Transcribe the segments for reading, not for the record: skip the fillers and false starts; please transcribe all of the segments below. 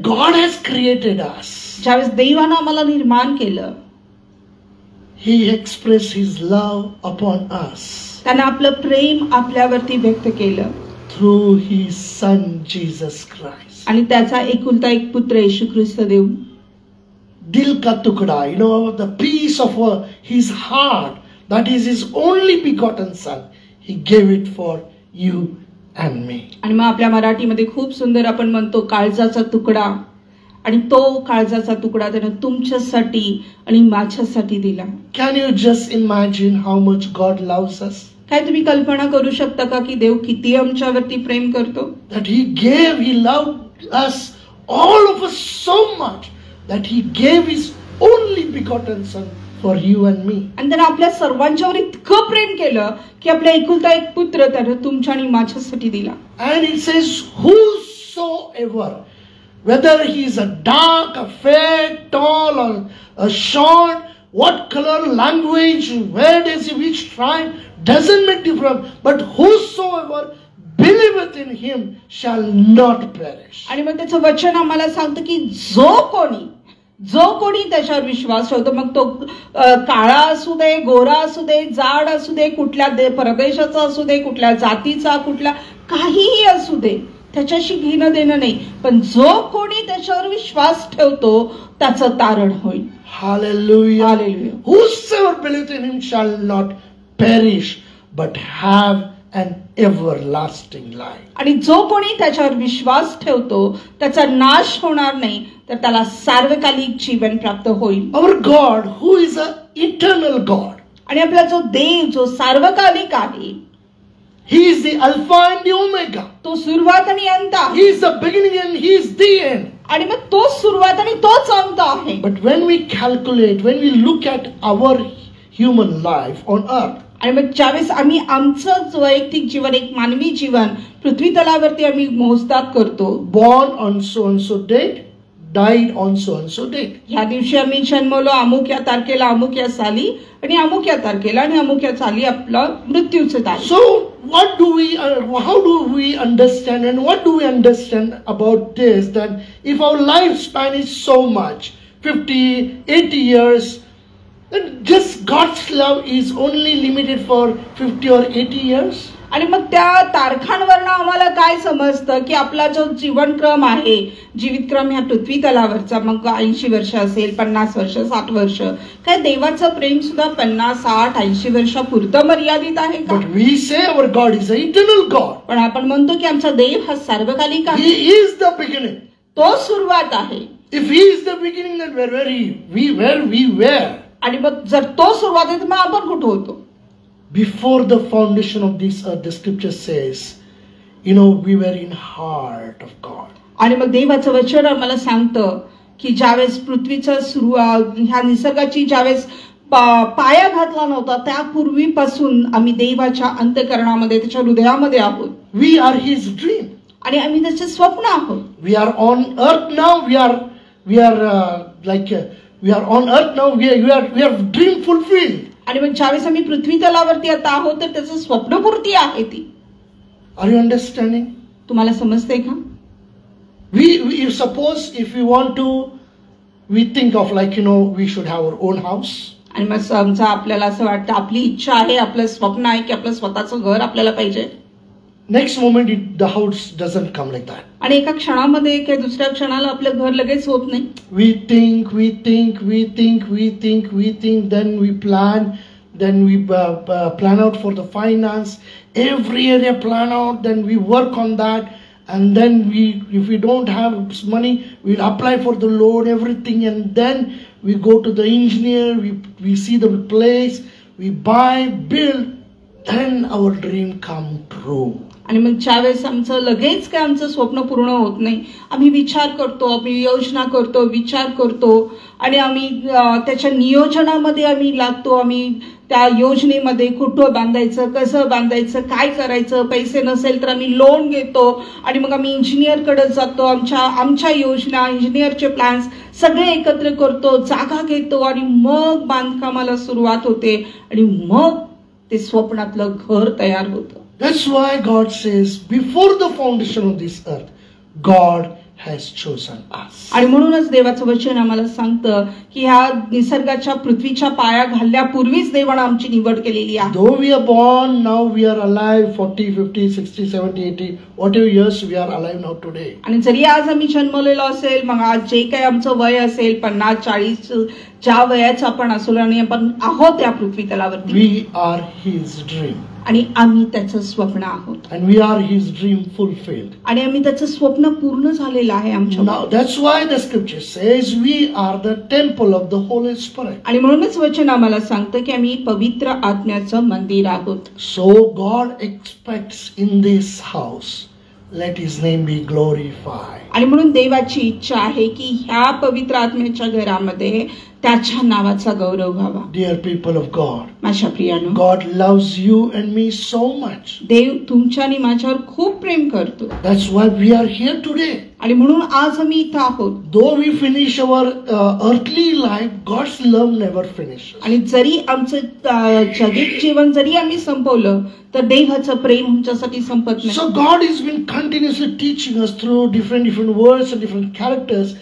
God has created us, ज्यावेळेस देवानं आम्हाला निर्माण केलं, He expressed His love upon us त्यानं आपलं प्रेम आपल्यावरती व्यक्त केलं through His Son Jesus Christ. आणि त्याचा एकुलता एक पुत्र येशू ख्रिस्त देऊन, Dil ka tukda, the piece of His heart, that is His only begotten Son, He gave it for you and me. आणि मग आपल्या मराठीमध्ये खूप सुंदर आपण म्हणतो काळजाचा तुकडा, आणि तो काळजाचा तुकडा त्यानं तुमच्यासाठी आणि माझ्यासाठी दिला. Can you just imagine how much God loves us? काय तुम्ही कल्पना करू शकता का की देव किती आमच्यावरती प्रेम करतो? That He loved us, all of us so much, that He gave His only begotten Son for you and me. आणि त्यानं आपल्या सर्वांच्यावर इतकं प्रेम केलं की आपल्या एकुलता एक पुत्र त्यानं तुमच्या आणि माझ्यासाठी दिला. And it says, whosoever, whether he is a dark, a fair, tall, or a short, what color, language, where does he, which tribe, doesn't make difference, but whosoever believeth in Him shall not perish. आणि मग त्याचं वचन आम्हाला सांगतं की जो कोणी त्याच्यावर विश्वास ठेवतो, मग तो काळा असू दे, गोरा असू दे, जाड असू दे, कुठल्या प्रदेशाचा असू दे, कुठल्या जातीचा, कुठल्या काहीही असू दे, त्याच्याशी घेणं देणं नाही, पण जो कोणी त्याच्यावर विश्वास ठेवतो त्याचं तारण होईल. Hallelujah. Hallelujah. Whosoever believeth in Him shall not perish, but have an everlasting life. आणि जो कोणी त्याच्यावर विश्वास ठेवतो त्याचा नाश होणार नाही, तर त्याला सार्वकालिक जीवन प्राप्त होईल. Our God, who is an eternal God, आणि आपला जो देव जो सार्वकालिक आहे, He is the Alpha and the Omega. तो सुरुवात आणि अंत आहे. He is the beginning and He is the end. आणि मग तोच सुरुवात आणि तोच अंत आहे. But when we calculate, when we look at our human life on earth, आणि मग ज्यावेळेस आम्ही आमचं वैयक्तिक जीवन, एक मानवी जीवन पृथ्वी तलावरती आम्ही मोजदाद करतो, born on so and so date, died on so and so date. ह्या दिवशी आम्ही जन्मलो अमुक या तारखेला, अमुक या साली, आणि अमुक या तारखेला आणि अमुक या साली आपला मृत्यूचे तारीख. So what do we, how do we understand, and what do we understand about this, that if our lifespan is so much, 50, 80 years, then just God's love is only limited for 50 or 80 years? आणि मग त्या तारखांवरनं आम्हाला काय समजतं की आपला जो जीवनक्रम आहे, जीवितक्रम ह्या पृथ्वी तलावरचा, मग 80 वर्ष असेल, 50 वर्ष, 60 वर्ष, काय देवाचं प्रेम सुद्धा 50, 60, 80 वर्षापुरतं मर्यादित आहे का? But we say our God is an eternal God. पण आपण म्हणतो की आमचा देव हा सार्वकालिक आहे. He is the beginning. तो सुरुवात आहे. If He is the beginning, then where we were. आणि मग जर तो सुरुवात आहे तर मग आपण कुठं होतो? Before the foundation of this earth, the scripture says, we were in heart of God. आणि मग देवाचं वचन आम्हाला सांगतं की ज्यावेळेस पृथ्वीचा सुरुवात, ह्या निसर्गाची ज्यावेळेस पाया घातला नव्हता, त्यापूर्वीपासून आम्ही देवाच्या अंतःकरणामध्ये, त्याच्या हृदयामध्ये आहोत. We are His dream. आणि आम्ही त्याचे स्वप्न आहोत. We are on earth now. We are on earth now. We are dream fulfilled. आणि मग ज्यावेळेस आम्ही पृथ्वी तलावरती आता आहोत तर त्याचं स्वप्नपूर्ती आहे ती. Are you understanding? तुम्हाला समजतंय का? We suppose if we want to, we think of we should have our own house. आणि मग समजा आपल्याला असं वाटतं, आपली इच्छा आहे, आपलं स्वप्न आहे की आपलं स्वतःचं घर आपल्याला पाहिजे. Next moment the house doesn't come like that. आणि एका क्षणामध्ये किंवा दुसऱ्या क्षणाला आपलं घर लगेच होत नाही. We think, then we plan, then we plan out for the finance, every area plan out, then we work on that, and then if we don't have money, we'll apply for the loan, everything, and then we go to the engineer, we see the place, we buy, build, then our dream come true. आणि मग ज्यावेळेस आमचं लगेच काय आमचं स्वप्न पूर्ण होत नाही, आम्ही विचार करतो, आम्ही योजना करतो, विचार करतो, आणि आम्ही त्याच्या नियोजनामध्ये आम्ही लागतो. आम्ही त्या योजनेमध्ये कुठं बांधायचं, कसं बांधायचं, काय करायचं, पैसे नसेल तर आम्ही लोन घेतो, आणि मग आम्ही इंजिनियरकडे जातो, आमच्या योजना, इंजिनियरचे प्लॅन्स सगळे एकत्र करतो, जागा घेतो, आणि मग बांधकामाला सुरुवात होते, आणि मग ते स्वप्नातलं घर तयार होतं. That's why God says, before the foundation of this earth, God has chosen us. आणि म्हणूनच देवाचं वचन आम्हाला सांगतं की ह्या निसर्गाच्या पृथ्वीच्या पाया घालण्यापूर्वीच देवानं आमची निवड केलेली आहे. Though we are born, now we are alive 40, 50, 60, 70, 80, whatever years we are alive now today. आणि जरी आज आम्ही जन्मलेलो असेल, मग आज जे काही आमचं वय असेल 50, 40, ज्या वयाचं आपण असलो आणि आपण आहोत या पृथ्वी तलावरती, We are His dream. आणि आम्ही त्याचं स्वप्न आहोत. And we are His dream fulfilled. आणि आम्ही त्याचं स्वप्न पूर्ण झालेलं आहे आमच्या. Now that's why the scripture says we are the temple of the Holy Spirit. आणि म्हणूनच वचन आम्हाला सांगतं की आम्ही पवित्र आत्म्याचं मंदिर आहोत. So God expects in this house, let His name be glorified. आणि म्हणून देवाची इच्छा आहे की ह्या पवित्र आत्म्याच्या घरामध्ये त्याच्या नावाचा गौरव व्हावा. Dear people of God, माझ्या प्रियानो, God loves you and me so much. देव तुमच्या आणि माझ्यावर खूप प्रेम करतो. That's why we are here today. आणि म्हणून आज आम्ही इथं आहोत. Though we finish our earthly life, God's love never finishes. आणि जरी आमचं जगिक जीवन जरी आम्ही संपवलं तर देवाचं प्रेम आमच्यासाठी संपत नाही. So God has been continuously teaching us through different words and different characters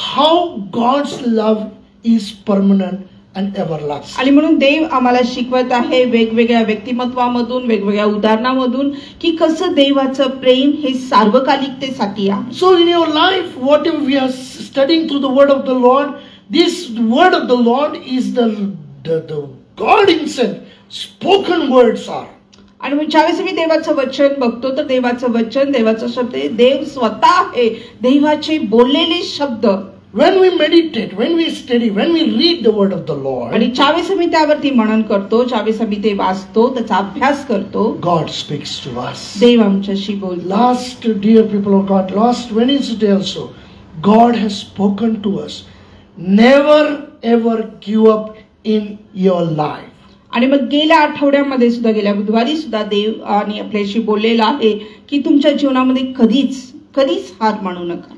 how God's love is permanent and everlasting. आणि म्हणून देव आम्हाला शिकवत आहे वेगवेगळ्या व्यक्तिमत्वामधून, वेगवेगळ्या उदाहरणामधून की कसं देवाचं प्रेम हे सार्वकालिकतेसाठी आहे. So in your life, whatever we are studying through the word of the Lord, this word of the Lord is the God Himself. Spoken words are. आणि मग ज्यावेळेस मी देवाचं वचन बघतो तर देवाचं वचन, देवाचा शब्द हे देव स्वतः आहे. देवाचे बोललेले शब्द. When we meditate, when we study, when we read the word of the Lord, आणि ज्यावेळेस आम्ही त्यावरती मनन करतो, ज्यावेळेस आम्ही ते वाचतो, त्याचा अभ्यास करतो, God speaks to us. देव आमच्याशी बोलतो. Last, dear people of God, last Wednesday also, God has spoken to us. Never ever give up in your life. आणि मग गेल्या आठवड्यामध्ये सुद्धा, गेल्या बुधवारी सुद्धा देव आणि आपल्याशी बोललेला आहे की तुमच्या जीवनामध्ये कधीच हार मानू नका.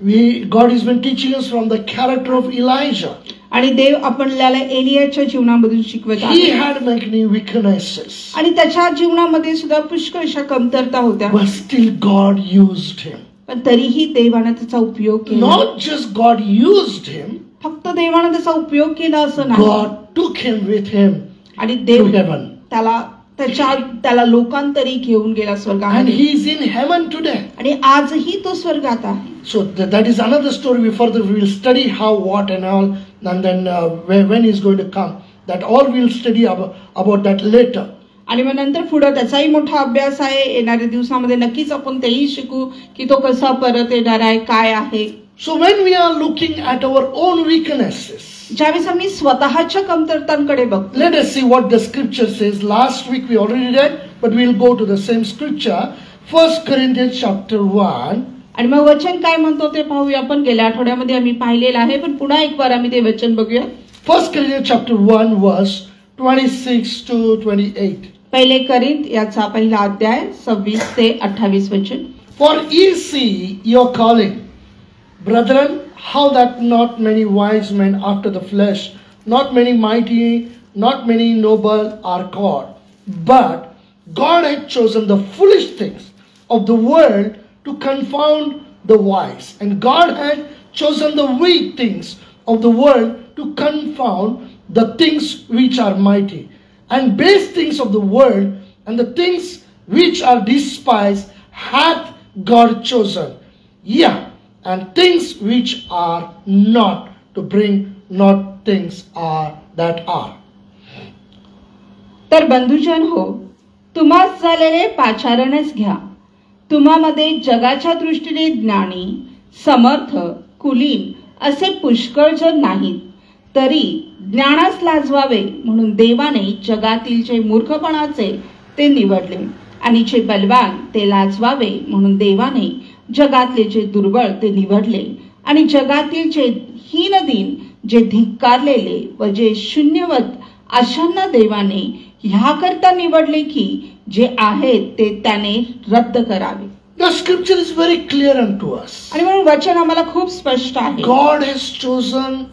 God has been teaching us from the character of Elijah. आणि देव आपल्याला एलियाच्या जीवनामधून शिकवत He आहे. had many weaknesses, आणि त्याच्या जीवनामध्ये सुद्धा पुष्कळ अशा कमतरता होत्या, but still God used him. पण तरीही देवानं त्याचा उपयोग केला. Not just God used him, फक्त देवानं त्याचा उपयोग केला असं नाही, God took him with him आणि to देव heaven. त्याला लोकांतरी घेऊन गेला And स्वर्गामध्ये. he is in heaven today. आणि आजही तो स्वर्गात आहे. So that is another story. We will study how, what and all, and then when he is going to come. That all we will study about that later. आणि मग नंतर पुढे त्याचाही मोठा अभ्यास आहे. येणाऱ्या दिवसामध्ये नक्कीच आपण तेही शिकू की तो कसा परत येणार आहे, काय आहे. So when we are looking at our own weaknesses, ज्यावेळेस आम्ही स्वतःच्या कमतरतांकडे बघतो, let us see what the scripture says. Last week we already read, but we will go to the same scripture. 1 Corinthians chapter 1. आणि मग वचन काय म्हणतो ते पाहूया. आपण गेल्या आठवड्यामध्ये आम्ही पाहिलेलं आहे, पण पुन्हा एक बार आम्ही ते वचन बघूया. 1 Corinthians chapter 1 verse 26 to 28. पहिले करिंथ याचा पहिला अध्याय 26 ते 28 वचन. For ye see your calling, brethren, how that not many wise men after the flesh, not many mighty, not many noble are called. But God hath chosen the foolish things of the world to confound the wise. And God hath chosen the weak things of the world to confound the things which are mighty. And base things of the world and the things which are despised hath God chosen. Yeah. And things which are not, to bring not things are that are. तर बंधुजन हो, तुम्हास झालेले पाचारणच घ्या. तुम्हामध्ये जगाच्या दृष्टीने ज्ञानी, समर्थ, कुलीन असे पुष्कळ जण नाहीत. तरी ज्ञानास लाजवावे म्हणून देवाने जगातील जे मूर्खपणाचे ते निवडले, आणि जे बलवान ते लाजवावे म्हणून देवाने जगातले जे दुर्बळ ते निवडले, आणि जगातील जे हीनदीन, जे धिक्कारलेले व जे शून्यवत अशांना देवाने ह्याकरता निवडले की जे आहेत ते त्याने रद्द करावे. The scripture is very clear unto us. आणि म्हणून वचन आम्हाला खूप स्पष्ट आहे. God has chosen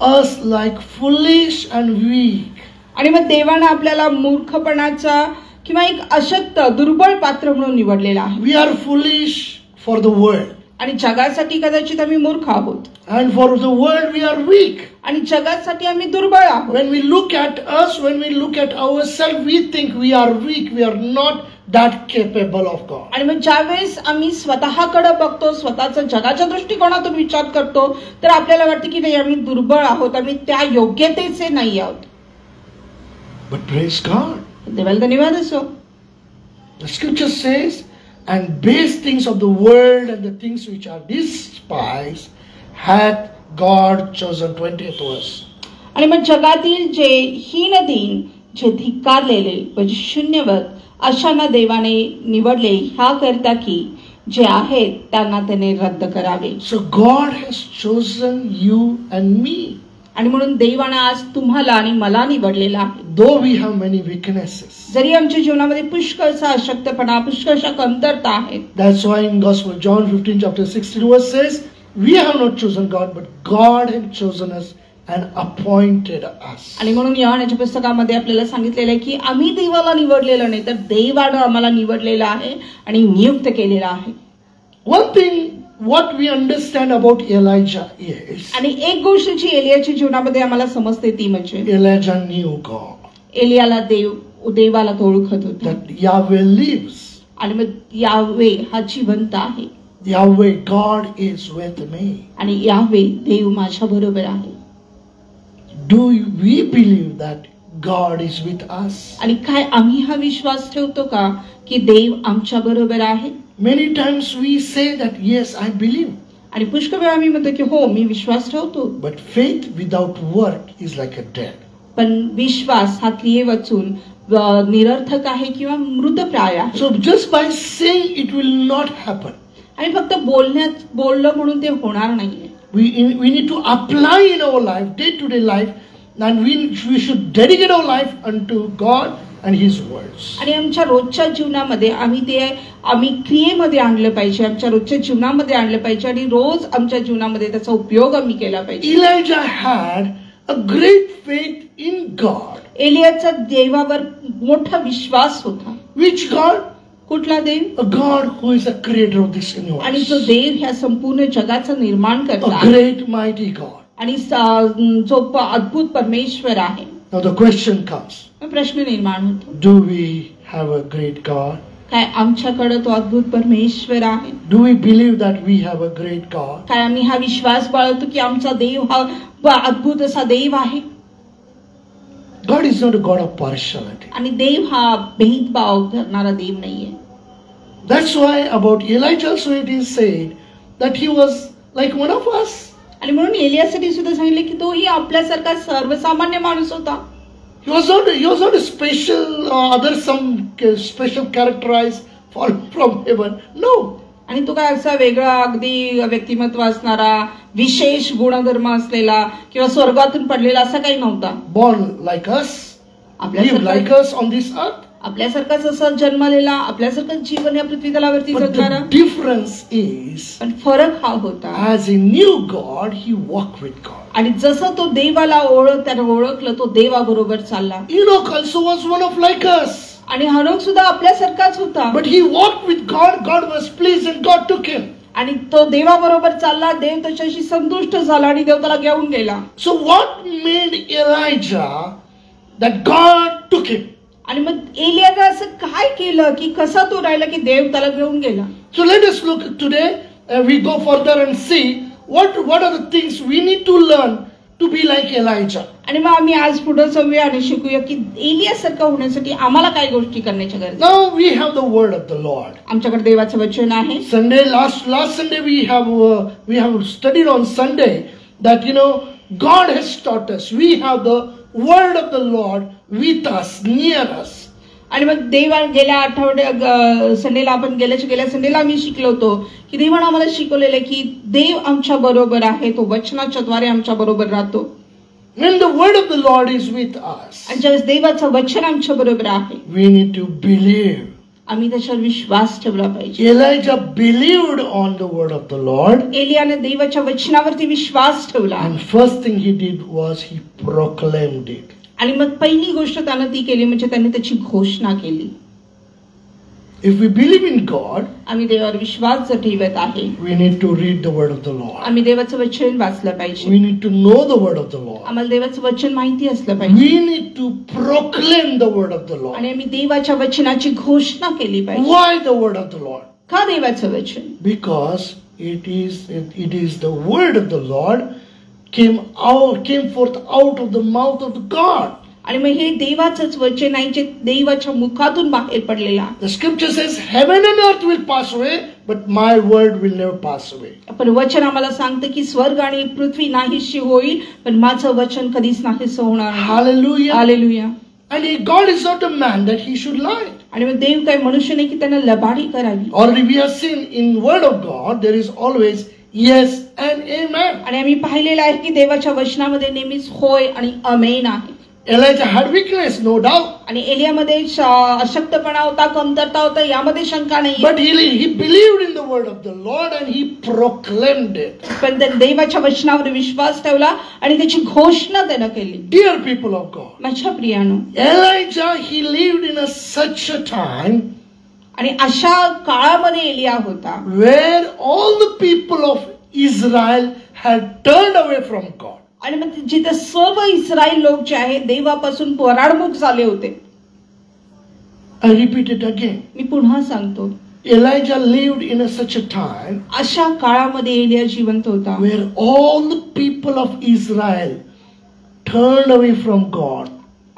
us like foolish and weak. आणि मग देवाने आपल्याला मूर्खपणाचा किंवा एक अशक्त दुर्बळ पात्र म्हणून निवडलेला आहे. We are foolish for the world. आणि जगासाठी कदाचित आम्ही मूर्ख आहोत And for the world we are weak. आणि जगासाठी आम्ही दुर्बळ आहोत. When we look at us, when we look at ourselves, we think we are weak. We are not that capable of God. आणि मग ज्यावेळेस आम्ही स्वतःकडे बघतो, स्वतःचा जगाच्या दृष्टिकोनातून विचार करतो, तर आपल्याला वाटतं की नाही आम्ही दुर्बळ आहोत, आम्ही त्या योग्यतेचे नाही आहोत. But praise God. देवाला धन्यवाद असो. The scripture says, and base things of the world and the things which are despised hath God chosen. 20th verse. आणि मग जगातील जे हीन दीन, जे धिक्कारलेले व जे शून्यवत अशांना देवाने निवडले ह्या करता की जे आहेत त्यांना त्याने रद्द करावे. So God has chosen you and me. आणि म्हणून देवाने आज तुम्हाला आणि मला निवडलेला आहे. Though we have many weaknesses. जरी आमच्या जीवनामध्ये पुष्कळसा अशक्तपणा, पुष्कळशा कमतरता आहेत. That's why in Gospel John 15 chapter 16 verse says, we have not chosen God, but God has chosen us and appointed us. आणि म्हणून योहानाच्या पुस्तकामध्ये आपल्याला सांगितलेलं आहे की आम्ही देवाला निवडलेलं नाही, तर देवाने आम्हाला निवडलेलं आहे आणि नियुक्त केलेलं आहे. One thing what we understand about Elijah is, आणि एक गोष्ट जी एलियाच्या जीवनामध्ये आम्हाला समजते ती म्हणजे Elijah knew God. एलियाला देवाला तो ओळखत होता. That Yahweh lives. आणि मग यावे हा जिवंत आहे. Yahweh, God is with me. आणि यावे देव माझ्या बरोबर आहे. Do we believe that God is with us? आणि काय आम्ही हा विश्वास ठेवतो का की देव आमच्या बरोबर आहे? Many times we say that yes, I believe. आणि पुष्कळ वेळा आम्ही म्हणतो की हो मी विश्वास ठेवतो. But faith without work is like a dead. पण विश्वास हा क्रिये वाचून निरर्थक आहे किंवा मृतप्राय आहे. So just by saying it will not happen. आणि फक्त बोललं म्हणून ते होणार नाहीये. We need to apply in our life, day-to-day life, and we should dedicate our life unto God and His words. आणि आमच्या रोजच्या जीवनामध्ये आम्ही क्रियेमध्ये आणलं पाहिजे, आमच्या रोजच्या जीवनामध्ये आणलं पाहिजे आणि रोज आमच्या जीवनामध्ये त्याचा उपयोग आम्ही केला पाहिजे. Elijah had a great faith in God. एलियाचा देवावर मोठा विश्वास होता. Which God? कुठला देव? A God who is the creator of this universe. आणि जो देव ह्या संपूर्ण जगाचं निर्माण करता. A great mighty God. आणि जो अद्भुत परमेश्वर आहे. Now the question comes. प्रश्न निर्माण होतो. Do we have a great God? काय आमच्याकडे तो अद्भुत परमेश्वर आहे? Do we believe that we have a great God? काय आम्ही हा विश्वास बाळगतो की आमचा देव हा अद्भुत असा देव आहे? God is not a God of partiality. आणि देव हा भेदभाव करणारा देव नाहीये. That's why about Elijah also it is said that he was like one of us. आणि म्हणून एलियासाठी सुद्धा सांगितले की तोही आपल्यासारखा सर्वसामान्य माणूस होता. He was not a special some special characterized fall from heaven. No. आणि तो काय असा वेगळा अगदी व्यक्तिमत्व असणारा, विशेष गुणधर्म असलेला किंवा स्वर्गातून पडलेला असा काही नव्हता. Born like us, live like us on this earth. आपल्यासारखाच असं जन्मलेला, आपल्यासारखंच जीवन या पृथ्वी तलावरती जगणारा. But the difference is, पण फरक हा होता, as he knew God, he walked with God. आणि जसं तो देवाला त्याने ओळखलं, तो देवाबरोबर चालला. Enoch also was one of like us. आणि हनोक सुद्धा आपल्यासारखाच होता. But he walked with God. God was pleased and God took him. आणि तो देवाबरोबर चालला, देव त्याच्याशी संतुष्ट झाला आणि देव त्याला घेऊन गेला. So what made Elijah that God took him? आणि मग एलियाने असं काय केलं की कसा तो राहिला की देव त्याला घेऊन गेला? So let us look today. We go further and see what are the things we need to learn to be like Elijah. आणि मग आम्ही आज पुढे जाऊया आणि शिकूया की एलियासारखं होण्यासाठी आम्हाला काय गोष्टी करण्याच्या गरज आहे. Now we have the word of the Lord. आमच्याकडे देवाचं वचन आहे. Sunday last Sunday we have studied on Sunday that God has taught us. We have the word of the Lord with us, near us. आणि मग देव गेल्या संडेला आपण गेल्या संडेला आम्ही शिकलो होतो की देवाने आम्हाला शिकवलेलं की देव आमच्या बरोबर आहे, तो वचनाच्या द्वारे आमच्या बरोबर राहतो. When the word of the Lord is with us, आणि ज्यावेळेस देवाचं वचन आमच्या बरोबर आहे, we need to believe. आम्ही त्याच्यावर विश्वास ठेवला पाहिजे. Elijah believed on the word of the Lord. एलियाने देवाच्या वचनावरती विश्वास ठेवला. And first thing he did was he proclaimed it. आणि मग पहिली गोष्ट त्याने ती केली म्हणजे त्याने त्याची घोषणा केली. If we believe in God, आम्ही देवावर विश्वास जर ठेवत आहे, we need to read the word of the Lord. आम्ही देवाचं वचन वाचलं पाहिजे. We need to know the word of the Lord. आम्हाला देवाचं वचन माहिती असलं पाहिजे. We need to proclaim the word of the Lord. आणि आम्ही देवाच्या वचनाची घोषणा केली पाहिजे. Why the word of the Lord? का देवाचं वचन? Because it is the word of the Lord came forth out of the mouth of God. आणि मग हे देवाचंच वचन आहे जे देवाच्या मुखातून बाहेर पडलेलं आहे. The scripture says heaven and earth will pass away, but my word will never pass away. पण वचन आम्हाला सांगतं की स्वर्ग आणि पृथ्वी नाहीशी होईल, पण माझं वचन कधीच नाहीसं होणार नाही. Hallelujah. Hallelujah. And God is not a man that he should lie. आणि मग देव काय मनुष्य नाही की त्यांना लबाडी करावी. Already we have seen in word of God there is always yes and amen. आणि आम्ही पाहिलेलं आहे की देवाच्या वचनामध्ये नेहमीच होय आणि अमेन आहे. Elijah had weakness, no doubt. आणि एलियामध्ये अशक्तपणा होता, कमतरता होता, यामध्ये शंका नाही. But he believed in the word of the Lord and he proclaimed it. पण त्याने देवाच्या वचनावर विश्वास ठेवला आणि त्याची घोषणा त्यानं केली. Dear people of God, माझ्या प्रियानो, Elijah, he lived in such a time आणि अशा काळामध्ये एलिया होता where all the people of Israel had turned away from God. आणि मग जिथे सर्व इस्रायल लोक जे आहेत देवापासून पराडमुख झाले होते. I repeat it again. मी पुन्हा सांगतो, Elijah lived in such a time अशा काळामध्ये एलिया जिवंत होता where all the people of Israel turned away from God.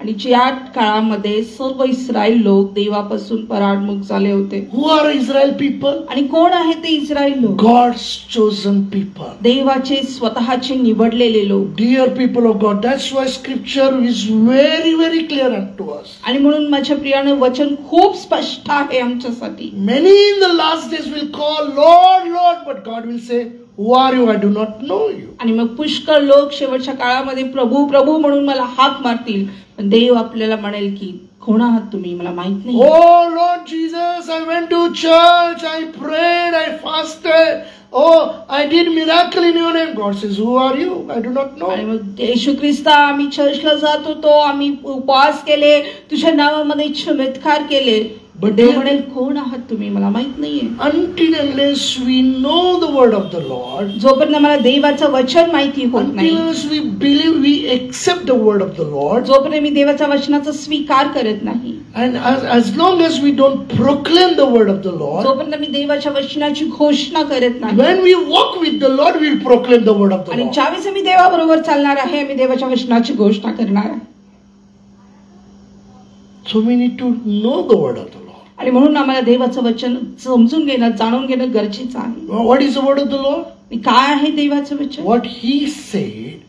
आणि ज्या काळामध्ये सर्व इस्रायल लोक देवापासून पराडमुख झाले होते. Who are Israel people? आणि कोण आहे ते इस्रायल लोक? God's chosen people. देवाचे स्वतःचे निवडलेले लोक. Dear people of God, that's why scripture is very, very clear unto us. आणि म्हणून माझ्या प्रियानं वचन खूप स्पष्ट आहे आमच्यासाठी. Many in the last days will call Lord, Lord, but God will say, who are you? I do not know you. आणि मग पुष्कळ लोक शेवटच्या काळामध्ये प्रभू प्रभू म्हणून मला हाक मारतील, पण देव आपल्याला म्हणेल की कोण आहात तुम्ही, मला माहित नाही. Oh Lord Jesus, I went to church, I prayed, I fasted. Oh, I did miracle in your name. God says, who are you? I do not know. आणि मग येशू ख्रिस्ता, आम्ही चर्चला जात होतो, आम्ही उपवास केले, तुझ्या नावामध्ये चमत्कार केले, But देव म्हणेल कोण आहात तुम्ही, मला माहित नाहीये. Until unless we know the word of the Lord, जोपर्यंत मला देवाचं वचन माहिती होत नाही, until unless we believe, we accept the word of the Lord, जोपर्यंत मी देवाच्या वचनाचा स्वीकार करत नाही, and as long as we don't proclaim the word of the Lord, जोपर्यंत मी देवाच्या वचनाची घोषणा करत नाही, when we walk with the Lord, we will proclaim the word of the आणि Lord. ज्यावेळेस मी देवाबरोबर चालणार आहे, आम्ही देवाच्या वचनाची घोषणा करणार आहे. So we need to know the word of the Lord. आणि म्हणून आम्हाला देवाचं वचन समजून घेणं, जाणून घेणं गरजेचं आहे. What is the word of the Lord? काय आहे देवाचं वचन? What he said,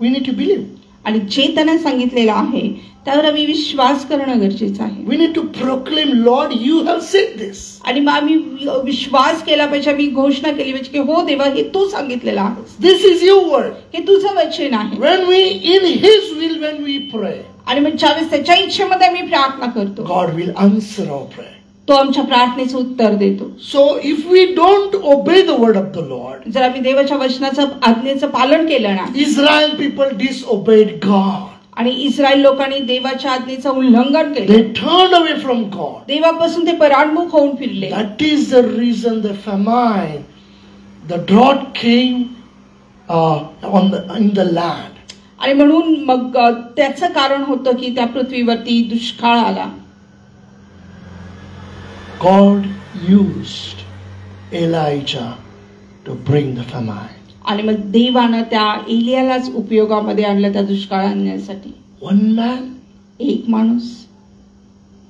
we need to believe. आणि जे त्याने सांगितलेलं आहे त्यावर आम्ही विश्वास करणं गरजेचं आहे. We need to proclaim, Lord, you have said this. आणि मग आम्ही विश्वास केला पाहिजे, आम्ही घोषणा केली पाहिजे की हो देवा, हे तू सांगितलेलं आहेस, This is your word. हे तुझं वचन आहे. When we in his will, when we pray, आणि मग ज्यावेळेस त्याच्या इच्छेमध्ये आम्ही प्रार्थना करतो, God will answer our prayer. तो आमच्या प्रार्थनेचं उत्तर देतो. So if we don't obey the word of the Lord, जर आम्ही देवाच्या वचनाचं आज्ञेचं पालन केलं ना, Israel people disobeyed God. आणि इस्रायल लोकांनी देवाच्या आज्ञेचं उल्लंघन केलं, They turned away from God. देवापासून ते पराडमुख होऊन फिरले. That is the reason the famine, the drought came in the land. आणि म्हणून मग त्याचं कारण होतं की त्या पृथ्वीवरती दुष्काळ आला. God used Elijah to bring the famine. आणि मग देवानं त्या एलियालाच उपयोगामध्ये आणलं त्या दुष्काळ आणण्यासाठी. One man एक माणूस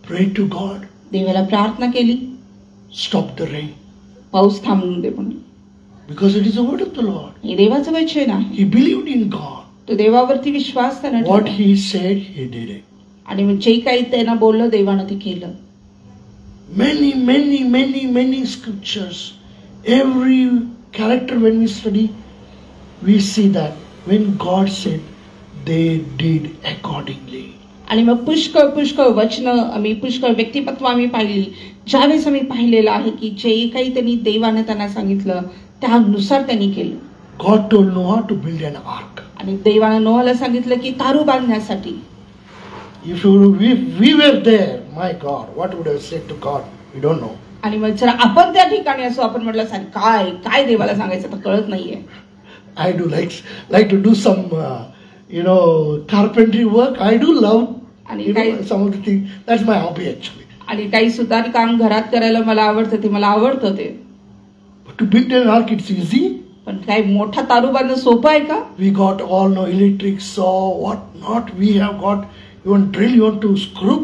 prayed to God, देवाला प्रार्थना केली, stop the rain. पाऊस थांबवून दे म्हणून. Because it is the word of the Lord. हे देवाचं वचन आहे. He believed in God. तो देवावरती विश्वास त्यानं What ठेवला. he said, he did it. आणि मग जे काही त्यांना बोललं देवानं ते केलं. Many scriptures. Every character when we study, we see that when God said, they did accordingly. आणि मग पुष्कळ वचन आम्ही, पुष्कळ व्यक्तिमत्व आम्ही पाहिली, ज्यावेळेस आम्ही पाहिलेलं आहे की जे काही त्यांनी देवानं त्यांना सांगितलं त्यानुसार त्यांनी केलं. God told Noah to build an ark. आणि देवानं नोहाला सांगितलं की तारू बांधण्यासाठी. If we were there, my God, what would I say to God? We don't know. आणि मग जर आपण त्या ठिकाणी असो, आपण म्हटलं सांग काय काय देवाला सांगायचं तर कळत नाहीये. I do like to do some carpentry work. I do love some of the things. That's my hobby actually. आणि काही सुतार काम घरात करायला मला आवडतं, ते मला आवडतं ते. But to build an ark it's easy. पण काय मोठा तारू बांधणं सोपं आहे का? We got all electric saw, what not. We have got even drill. You want to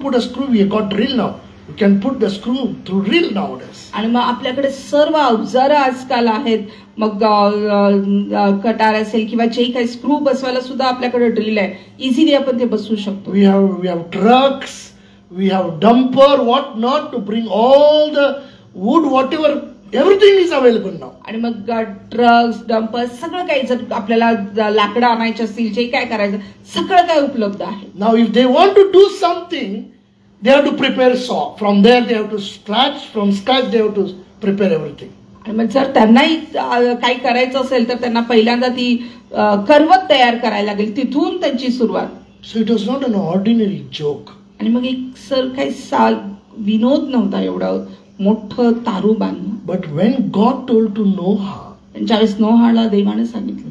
put a screw. We have got drill now. You can put the screw through drill nowadays. आणि मग आपल्याकडे सर्व अवजारं आजकाल आहेत. मग कटार असेल किंवा जे काही स्क्रू बसवायला सुद्धा आपल्याकडे ड्रिल आहे. इझिली आपण ते बसवू शकतो. We have trucks, we have dumper, what not, to bring all the wood, whatever, everything is available now. आणि मग ट्रक्स, डंपर, सगळं काही जर आपल्याला लाकडं आणायचं असतील, जे काय करायचं, सगळं काय उपलब्ध आहे. Now if they want to do something, they have to prepare saw. From there they have to from scratch they have to prepare everything. आणि मग जर त्यांनाही काही करायचं असेल तर त्यांना पहिल्यांदा ती करवत तयार करायला लागेल, तिथून त्यांची सुरुवात. So it was not an ordinary joke. आणि मग एक काही विनोद नव्हता एवढा मोठं तारू बांधणं. But when God told to Noah, ज्यावेळेस नोहाला देवाने सांगितलं,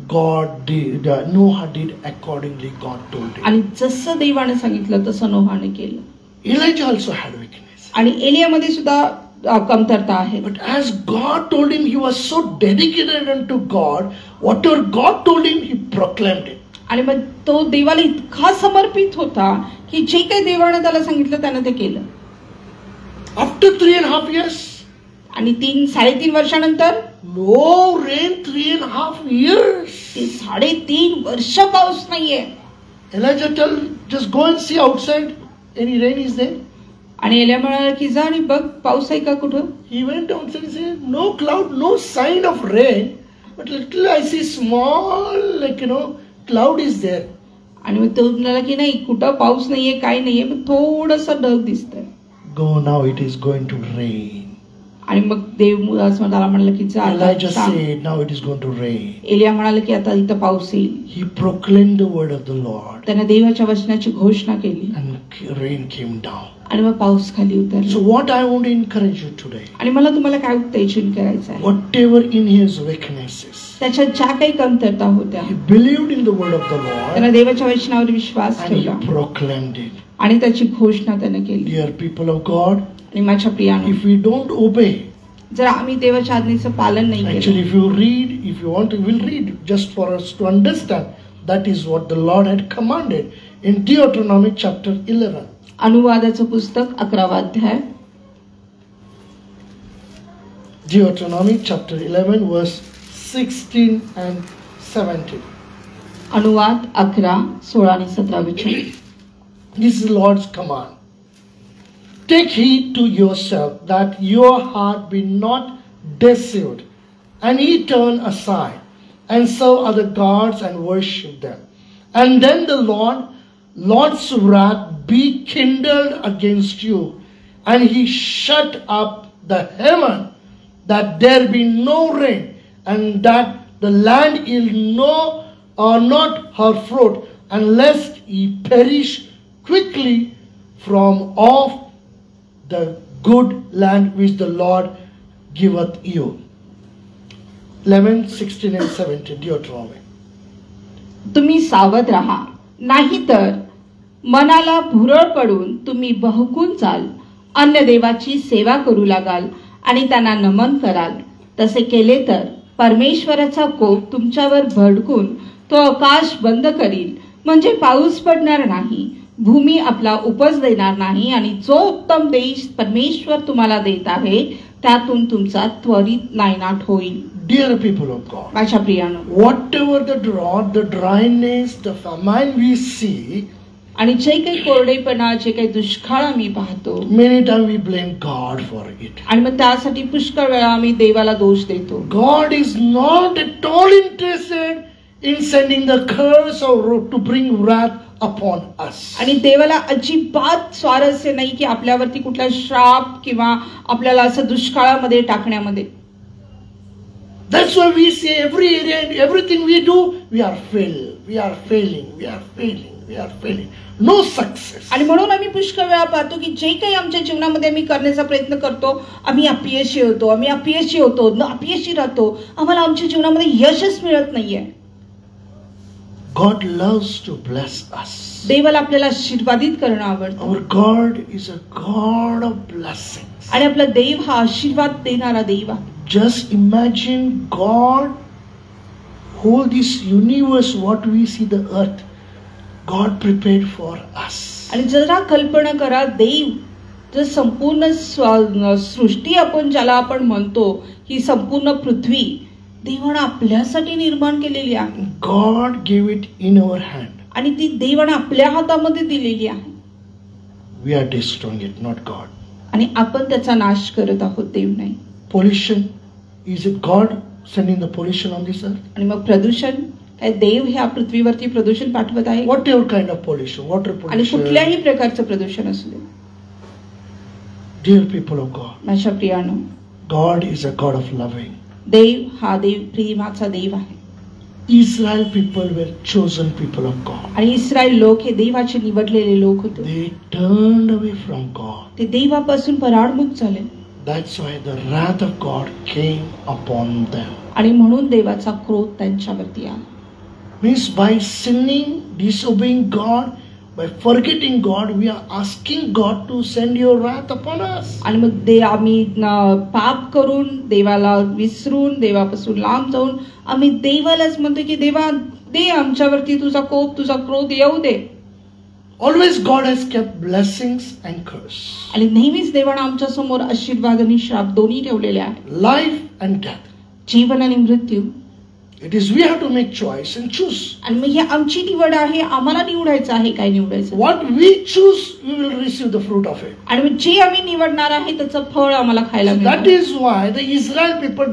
Noah did accordingly God told him. आणि जसं देवाने सांगितलं तसं नोहाने केलं. Elijah also had weakness. आणि एलियामध्ये सुद्धा कमतरता आहे. But as God told him, he was so dedicated unto God. Whatever God told him, he proclaimed it. आणि मग तो देवाला इतका समर्पित होता की जे काही देवाने त्याला सांगितलं त्याने ते केलं. After 3.5 years, आणि 3.5 वर्षानंतर no rain. 3.5 years. 3.5 वर्ष पाऊस नाहीये. Elijah told, just go and see outside. Any rain is there? आणि एलिया म्हणाला की जा आणि बघ पाऊस आहे का कुठं. He went outside and said, no cloud, no sign of rain, but little I see small, cloud is there. आणि मग तो म्हणाला की नाही कुठं पाऊस नाहीये, काही नाहीये, पण थोडंसं ढग दिसतंय. Go now, it is going to rain. आणि मग देव त्याला म्हणाला की जा. Elijah said, now it is going to rain. Elia म्हणाला की आता इथं पाऊस येईल. He proclaimed the word of the Lord. त्याने देवाच्या वचनाची घोषणा केली. And rain came down. आणि मग पाऊस खाली उतरला. So what I want to encourage you today. आणि मला तुम्हाला काय उत्तेजन करायचं आहे. Whatever in his weaknesses. त्याच्या ज्या काही कमतरता होत्या. He believed in the word of the Lord. त्याने देवाच्या वचनावर विश्वास ठेवला. And he proclaimed it. आणि त्याची घोषणा त्याने केली. Dear people of God. आणि माझ्या प्रियानो, if we don't obey, जर आम्ही देवाच्या आज्ञेचं पालन नाही केलं. Actually, if you want to, we'll read just for us to understand. That is what the Lord had commanded in Deuteronomy chapter 11. अनुवादाचं पुस्तक 11वा अध्याय. Deuteronomy chapter 11 verse 16 and 17. अनुवाद 11, 16 आणि 17 वचन. This is the Lord's command. Take heed to yourself that your heart be not deceived, and ye turn aside and serve other gods and worship them. And then the Lord's wrath be kindled against you, and he shut up the heaven, that there be no rain, and that the land yield not her fruit, unless ye perish quickly from off the good land which the Lord giveth you. 11, 16 and 17 Deuteronomy. तुम्ही सावध राहा, नाहीतर मनाला भुरळ पडून तुम्ही बहकून जाल, अन्य देवाची सेवा करू लागाल आणि त्यांना नमन कराल. तसे केले तर परमेश्वराचा कोप तुमच्यावर भडकून तो आकाश बंद करील, म्हणजे पाऊस पडणार नाही, भूमी आपला उपज देणार नाही, आणि जो उत्तम देश परमेश्वर तुम्हाला देत आहे त्यातून तुमचा त्वरित नायनाट होईल. Dear people of God, माझ्या प्रियानो, whatever the drought, the dryness, the famine we see, आणि जे काही कोरडेपणा, जे काही दुष्काळ आम्ही पाहतो, many times we blame God for it. आणि मग त्यासाठी पुष्कळ वेळा आम्ही देवाला दोष देतो. God is not at all interested in sending the curse or to bring wrath upon us. आणि देवाला अजिबात स्वारस्य नाही की आपल्यावरती कुठला श्राप किंवा आपल्याला असं दुष्काळामध्ये टाकण्यामध्ये. That's why we say every area and everything we do, we are failing. we are failing. No success. आणि म्हणून आम्ही पुष्कळ वेळा पाहतो की जे काही आमच्या जीवनामध्ये आम्ही करण्याचा प्रयत्न करतो, आम्ही अपयशी होतो, आम्ही अपयशी होतो, अपयशी राहतो, आम्हाला आमच्या जीवनामध्ये यशच मिळत नाहीये. God loves to bless us. देवाला आपल्याला आशीर्वादित करणं आवडतं. Our God is a God of blessings. आणि आपला देव हा आशीर्वाद देणारा देव आहे. Just imagine God, whole this universe, what we see the earth, God prepared for us. आणि जरा कल्पना करा, देव जर संपूर्ण सृष्टी आपण ज्याला आपण म्हणतो, ही संपूर्ण पृथ्वी देवाने आपल्यासाठी निर्माण केलेली आहे. God gave it in our hand. आणि ती देवाने आपल्या हातामध्ये दिलेली आहे. We are destroying it, not God. आणि आपण त्याचा नाश करत आहोत, देव नाही. Pollution, is it God sending the pollution on this earth? आणि मग प्रदूषण, काय देव ह्या पृथ्वीवरती प्रदूषण पाठवत आहे? Whatever kind of pollution, water आणि pollution. कुठल्याही प्रकारचं प्रदूषण असू दे. Dear people of God, माझ्या प्रियानो, God is a God of loving. देव हा देव प्रेमाचा देव आहे. Israel people were chosen people of God. आणि इस्रायल लोक हे देवाचे निवडलेले लोक होते. They turned away from God. ते देवापासून पराडमुख झाले. That's why the wrath of God came upon them. आणि म्हणून देवाचा क्रोध त्यांच्यावरती आला. Means by sinning, disobeying God, by forgetting God, we are asking God to send your wrath upon us. आणि मग आम्ही पाप करून, देवाला विसरून, देवापासून लांब जाऊन आम्ही देवालाच म्हणतो की देवा, दे आमच्यावरती तुझा कोप, तुझा क्रोध येऊ दे. Always God has kept blessings and curse. आणि नेहमीच देवाने आमच्या समोर आशीर्वाद आणि श्राप दोन्ही ठेवलेले आहेत. Life and death. जीवन आणि मृत्यू. It is we have to make choice and choose. आणि मग ही आमची निवड आहे, आम्हाला निवडायचं आहे काय निवडायचं. What we choose, we will receive the fruit of it. आणि मग जे आम्ही निवडणार आहे त्याचं फळ आम्हाला खायला That मिळतं. is why the Israel people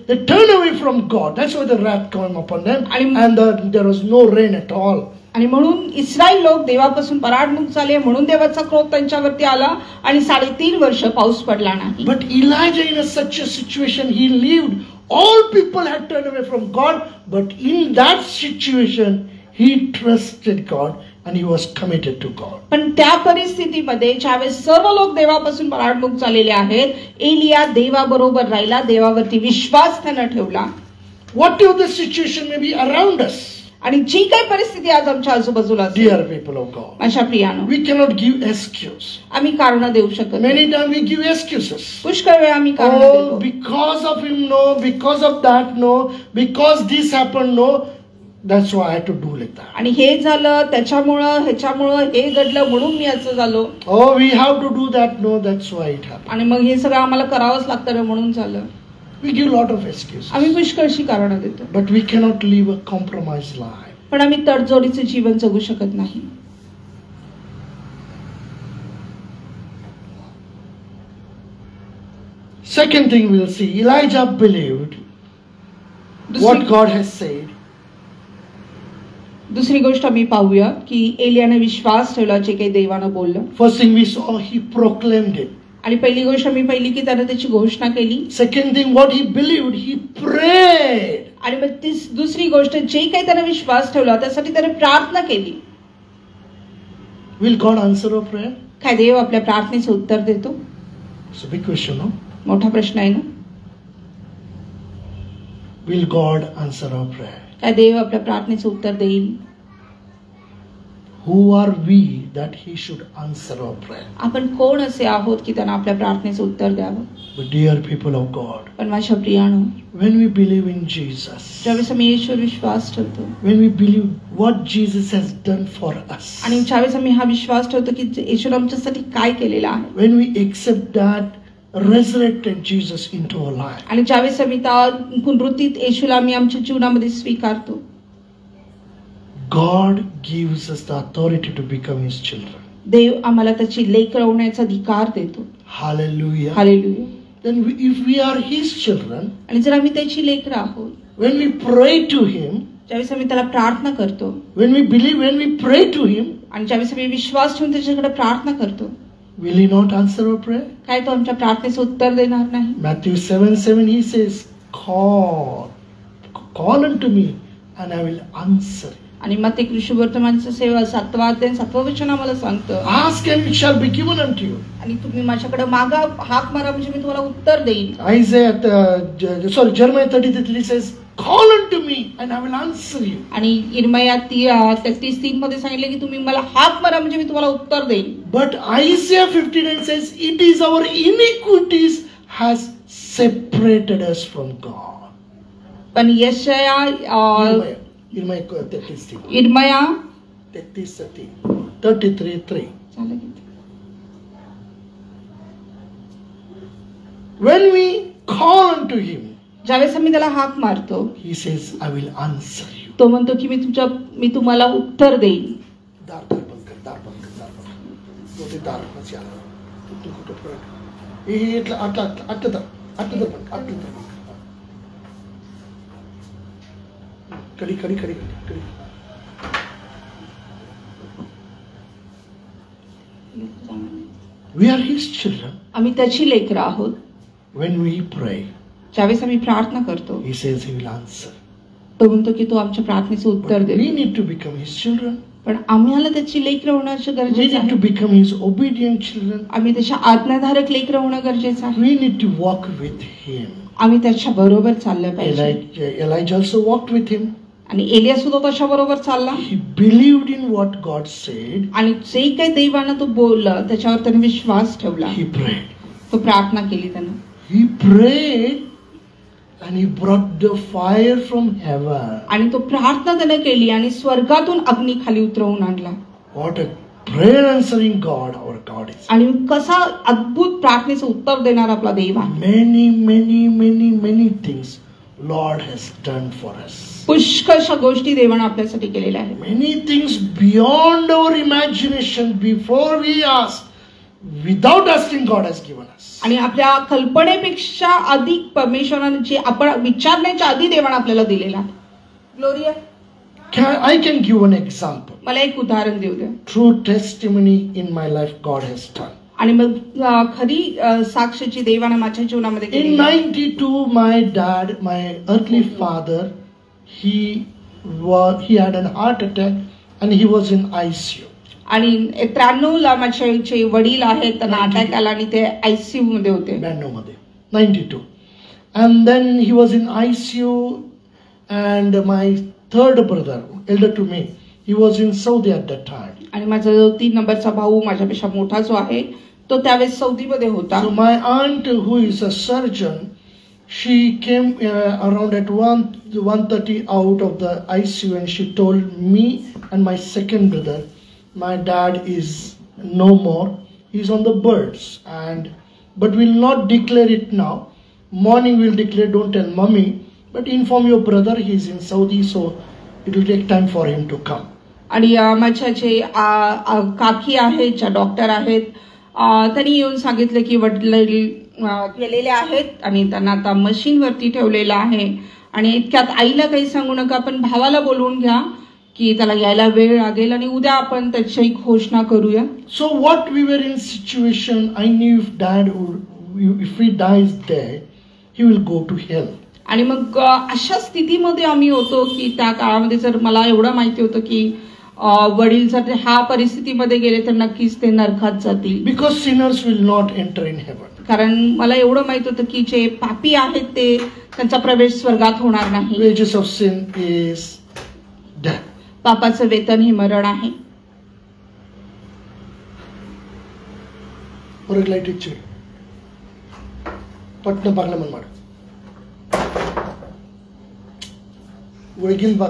they turn away from God. That's why the wrath came upon them, and there was no rain at all. आणि म्हणून इस्रायल लोक देवापासून पराडमुख झाले, म्हणून देवाचा क्रोध त्यांच्यावरती आला आणि 3.5 वर्ष पाऊस पडला नाही. But Elijah, in such a situation, he lived. All people had turned away from God, but in that situation, he trusted God and he was committed to God. पण त्या परिस्थितीमध्ये ज्यावेळेस सर्व लोक देवापासून पराडमुख झालेले आहेत, एलिया देवाबरोबर राहिला, देवावरती विश्वास त्यानं ठेवला. Whatever the situation may be around us, आणि जी काही परिस्थिती आज आमच्या आजूबाजूला असेल, dear people of God, माझ्या प्रियानो, we cannot give excuse. आम्ही कारण देऊ शकत नाही. Many times we give excuses. पुष्कळ वेळा आम्ही कारण Oh, देतो. because of him, no. Because of that, no. Because this happened, no. That's why I had to do like that. आणि हे झालं त्याच्यामुळं, ह्याच्यामुळं, हे घडलं म्हणून मी असं झालो. Oh, we have to do that, no. That's why it happened. आणि मग हे सगळं आम्हाला करावंच लागतं म्हणून झालं. We give lot of excuses. आम्ही पुष्कळशी कारण देतो. But we cannot live a compromised life. पण आम्ही तडजोडीचे जीवन जगू शकत नाही. Second thing we'll see, Elijah believed what God has said. दुसरी गोष्ट आम्ही पाहूया की एलियाने विश्वास ठेवला जे काही देवानं बोललं. First thing we saw, he proclaimed it. आणि पहिली गोष्ट मी पहिली की त्याने त्याची घोषणा केली. Second thing, what he believed, he prayed. आणि मग ती दुसरी गोष्ट, जे काही त्याने विश्वास ठेवला त्यासाठी त्याने प्रार्थना केली. Will God answer our prayer? काय देव आपल्या प्रार्थनेचं उत्तर देतो? It's a big question, no? मोठा प्रश्न आहे ना. Will God answer our prayer? काय देव आपल्या प्रार्थनेचं उत्तर देईल? Who are we that he should answer our prayer? आपण कोण असे आहोत की त्यांना आपल्या प्रार्थनेचं उत्तर द्यावं? But dear people of God, पण माझ्या प्रियानो, when we believe in Jesus, ज्यावेळेस आम्ही येशूवर विश्वास ठेवतो, when we believe what Jesus has done for us, आणि ज्यावेळेस आम्ही हा विश्वास ठेवतो की येशूने आमच्यासाठी काय केलेलं आहे, when we accept that resurrected Jesus into our life, आणि ज्यावेळेस आम्ही त्या पुनरुत्थित येशूला आम्ही आमच्या जीवनामध्ये स्वीकारतो, God gives us the authority to become his children. देव आम्हाला त्याची लेकरं होण्याचा अधिकार देतो. Hallelujah. Hallelujah. Then if we are his children, आणि जर आम्ही त्याची लेकरं आहोत, when we pray to him, ज्यावेळेस आम्ही त्याला प्रार्थना करतो, when we believe, when we pray to him, आणि ज्यावेळेस आम्ही विश्वास ठेवून त्याच्याकडे प्रार्थना करतो, will he not answer our prayer? काय तो आमच्या प्रार्थनेचं उत्तर देणार नाही? Matthew 7:7 he says, call unto me and I will answer you. आणि मग ते कृषी वर्तमानचं सेवा 7वा अध्याय 7वं वचन आम्हाला सांगतं, Ask and it shall be given unto you. आणि तुम्ही माझ्याकडे मागा, हाक मारा म्हणजे मी तुम्हाला उत्तर देईन. Jeremiah 33:3 says, call unto me and I will answer you. आणि इर्मया 33:3 मध्ये सांगितले की तुम्ही मला हाक मारा म्हणजे मी तुम्हाला उत्तर देईन. But Isaiah 59 says, it is our iniquities has separated us from God. पण यशाया इर्मया 33:3. इर्मया 33:3. When we call unto him, ज्यावेळेस आम्ही त्याला हाक मारतो, he says, I will answer you. तो म्हणतो की मी तुम्हाला उत्तर देईन. दार बंद कर. मोठे दार बस या. तू कुठं पडत? आटलं. कडी. We are his children. आम्ही त्याची लेकरं आहोत. When we pray, ज्यावेळेस आम्ही प्रार्थना करतो, he says he will answer. तो म्हणतो की तो आमच्या प्रार्थनेचं उत्तर But we देईल. need to become his children. पण आम्हाला त्याची लेकरं होणं We गरजेचं need to आहे. become his obedient children. आम्ही त्याच्या आज्ञाधारक लेकरं होणं गरजेचं आहे. We need to walk with him. आम्ही त्याच्या बरोबर चाललं पाहिजे. Elijah also walked with him. आणि एलिया सुद्धा त्याच्या बरोबर चालला. He believed in what God said. आणि जे काही देवानं तो बोललं त्याच्यावर त्याने विश्वास ठेवला. He prayed. तो प्रार्थना केली त्यानं. He prayed and he brought the fire from heaven. आणि तो प्रार्थना त्याने केली आणि स्वर्गातून अग्नी खाली उतरवून आणला. What a prayer answering God our God is. आणि कसा अद्भुत प्रार्थनेचं उत्तर देणारा आपला देव आहे. Many things Lord has done for us. पुष्कळशा गोष्टी देवाने आपल्यासाठी केलेल्या आहेत. Many things beyond our imagination before we ask. Without asking, God has given us. आणि आपल्या कल्पनेपेक्षा अधिक परमेश्वराने जे आपण विचारण्याच्या आधी देवाने आपल्याला दिलेला आहे. Gloria, I can give an example. मला एक उदाहरण देऊ द्या. True testimony in my life God has done. आणि मग खरी साक्षीची देवाने माझ्या जीवनामध्ये In केली. 92, my dad, my earthly father, he had an heart attack and he was in ICU. आणि 93 माझे वडील आहेत, त्यांना अटॅक आला आणि ते ICU मध्ये होते. 92. And then he was in ICU and my third brother, elder to me, he was in Saudi at that time. आणि माझा 3 नंबरचा भाऊ माझ्यापेक्षा मोठा जो आहे तो त्यावेळेस सौदीमध्ये होता. So my aunt, who is a surgeon, she came around at 1:30 out of the ICU and she told me and my second brother, my dad is no more. He's on the birds, but we'll not declare it now. Morning we'll declare. Don't tell mommy, but inform your brother. He's in Saudi, so it will take time for him to come. आणि माझ्या जे काकी आहेत, ज्या doctor आहेत, त्यांनी येऊन सांगितलं की वडील गेलेले आहेत आणि त्यांना आता मशीनवरती ठेवलेलं आहे आणि इतक्यात आईला काही सांगू नका, पण भावाला बोलवून घ्या की त्याला यायला वेळ लागेल आणि उद्या आपण त्याची घोषणा करूया. So what we were in situation, I knew if he dies there, he will go to hell. आणि मग अशा स्थितीमध्ये आम्ही होतो की त्या काळामध्ये जर मला एवढं माहिती होतं की वडील जर ह्या परिस्थितीमध्ये गेले तर नक्कीच ते नरकात जातील. Because sinners will not enter in heaven. कारण मला एवढं माहित होतं की जे पापी आहेत ते त्यांचा प्रवेश स्वर्गात होणार नाही. Wages of sin is death. पापाचं वेतन हे मरण आहे. ಹೊರಗೆ ಲೈಟ್ ಇಚ್ಚಿ ಪಟ್ನ ಬಾಗ್ಲ ಬಂದ್ ಮಾಡು. ಒಳಗಿನ ಬಾ.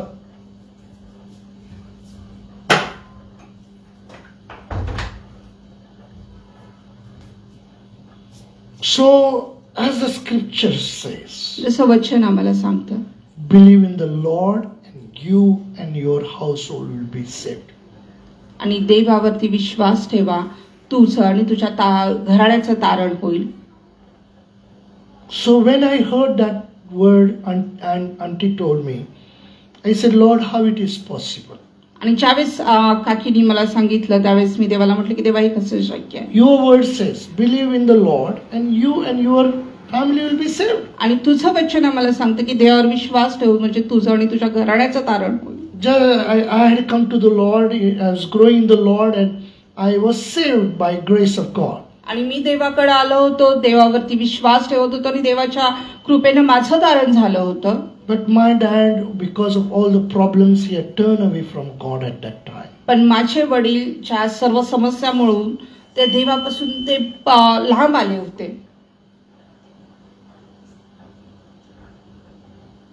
So as the scripture says, जसं वचन आम्हाला सांगतं, believe in the Lord and you and your household will be saved. आणि देवावरती विश्वास ठेवा, तुझं आणि तुझ्या घराण्याचं तारण होईल. So when I heard that word and auntie told me, I said, Lord, how it is possible? आणि ज्यावेळेस काकीनी मला सांगितलं त्यावेळेस मी देवाला म्हटलं की देवा हे कसं शक्य आहे. Your word says, believe in the Lord and you and your family will be saved. आणि तुझं वचन आम्हाला सांगतं की देवावर विश्वास ठेव म्हणजे तुझं आणि तुझ्या घराण्याचं तारण होईल. I had come to the Lord, I was growing in the Lord, and I was saved by grace of God. आणि मी देवाकडे आलो होतो, देवावरती विश्वास ठेवत होतो आणि देवाच्या कृपेने माझं तारण झालं होतं. But my dad, because of all the problems, he had turned away from God at that time. पण माझे वडील ज्या सर्व समस्यामुळे ते देवापासून ते लांब आले होते.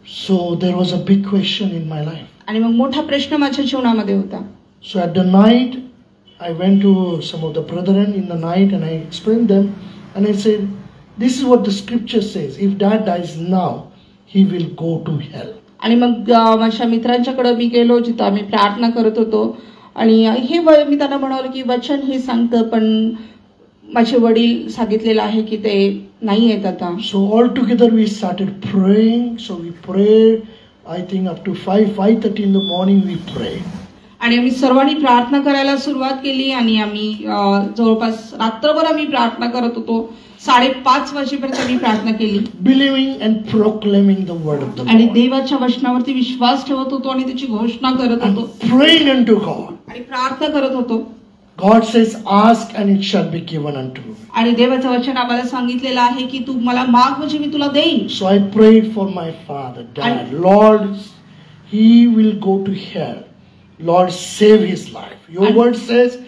So there was a big question in my life. आणि मग मोठा प्रश्न माझ्या जीवनामध्ये होता. So at the night, I went to some of the brethren in the night and I explained them, and I said, this is what the scripture says. If dad dies now, he will go to hell. आणि मग माझ्या मित्रांच्याकडे मी गेलो जिथं आम्ही प्रार्थना करत होतो आणि हे मी त्यांना म्हणालो की वचन हे सांगतं पण माझे वडील सांगितलेलं आहे की ते नाही आहेत आता. So all together we started praying. So we prayed, I think up to 5:30 in the morning we prayed. आणि आम्ही सर्वांनी प्रार्थना करायला सुरुवात केली आणि आम्ही जवळपास रात्रभर आम्ही प्रार्थना करत होतो. 5:30 वाजेपर्यंत आम्ही प्रार्थना केली. Believing and proclaiming the word of the आणि Lord. देवाच्या वचनावरती विश्वास ठेवत होतो आणि त्याची घोषणा करत होतो. Praying unto God. आणि प्रार्थना करत होतो. God says, ask and it shall be given unto you. आणि देवाचं वचन आम्हाला सांगितलेलं आहे की तू मला माग म्हणजे मी तुला देईन. So I prayed for my father, Dad. Lord, he will go to hell. Lord, save his life. Your word says,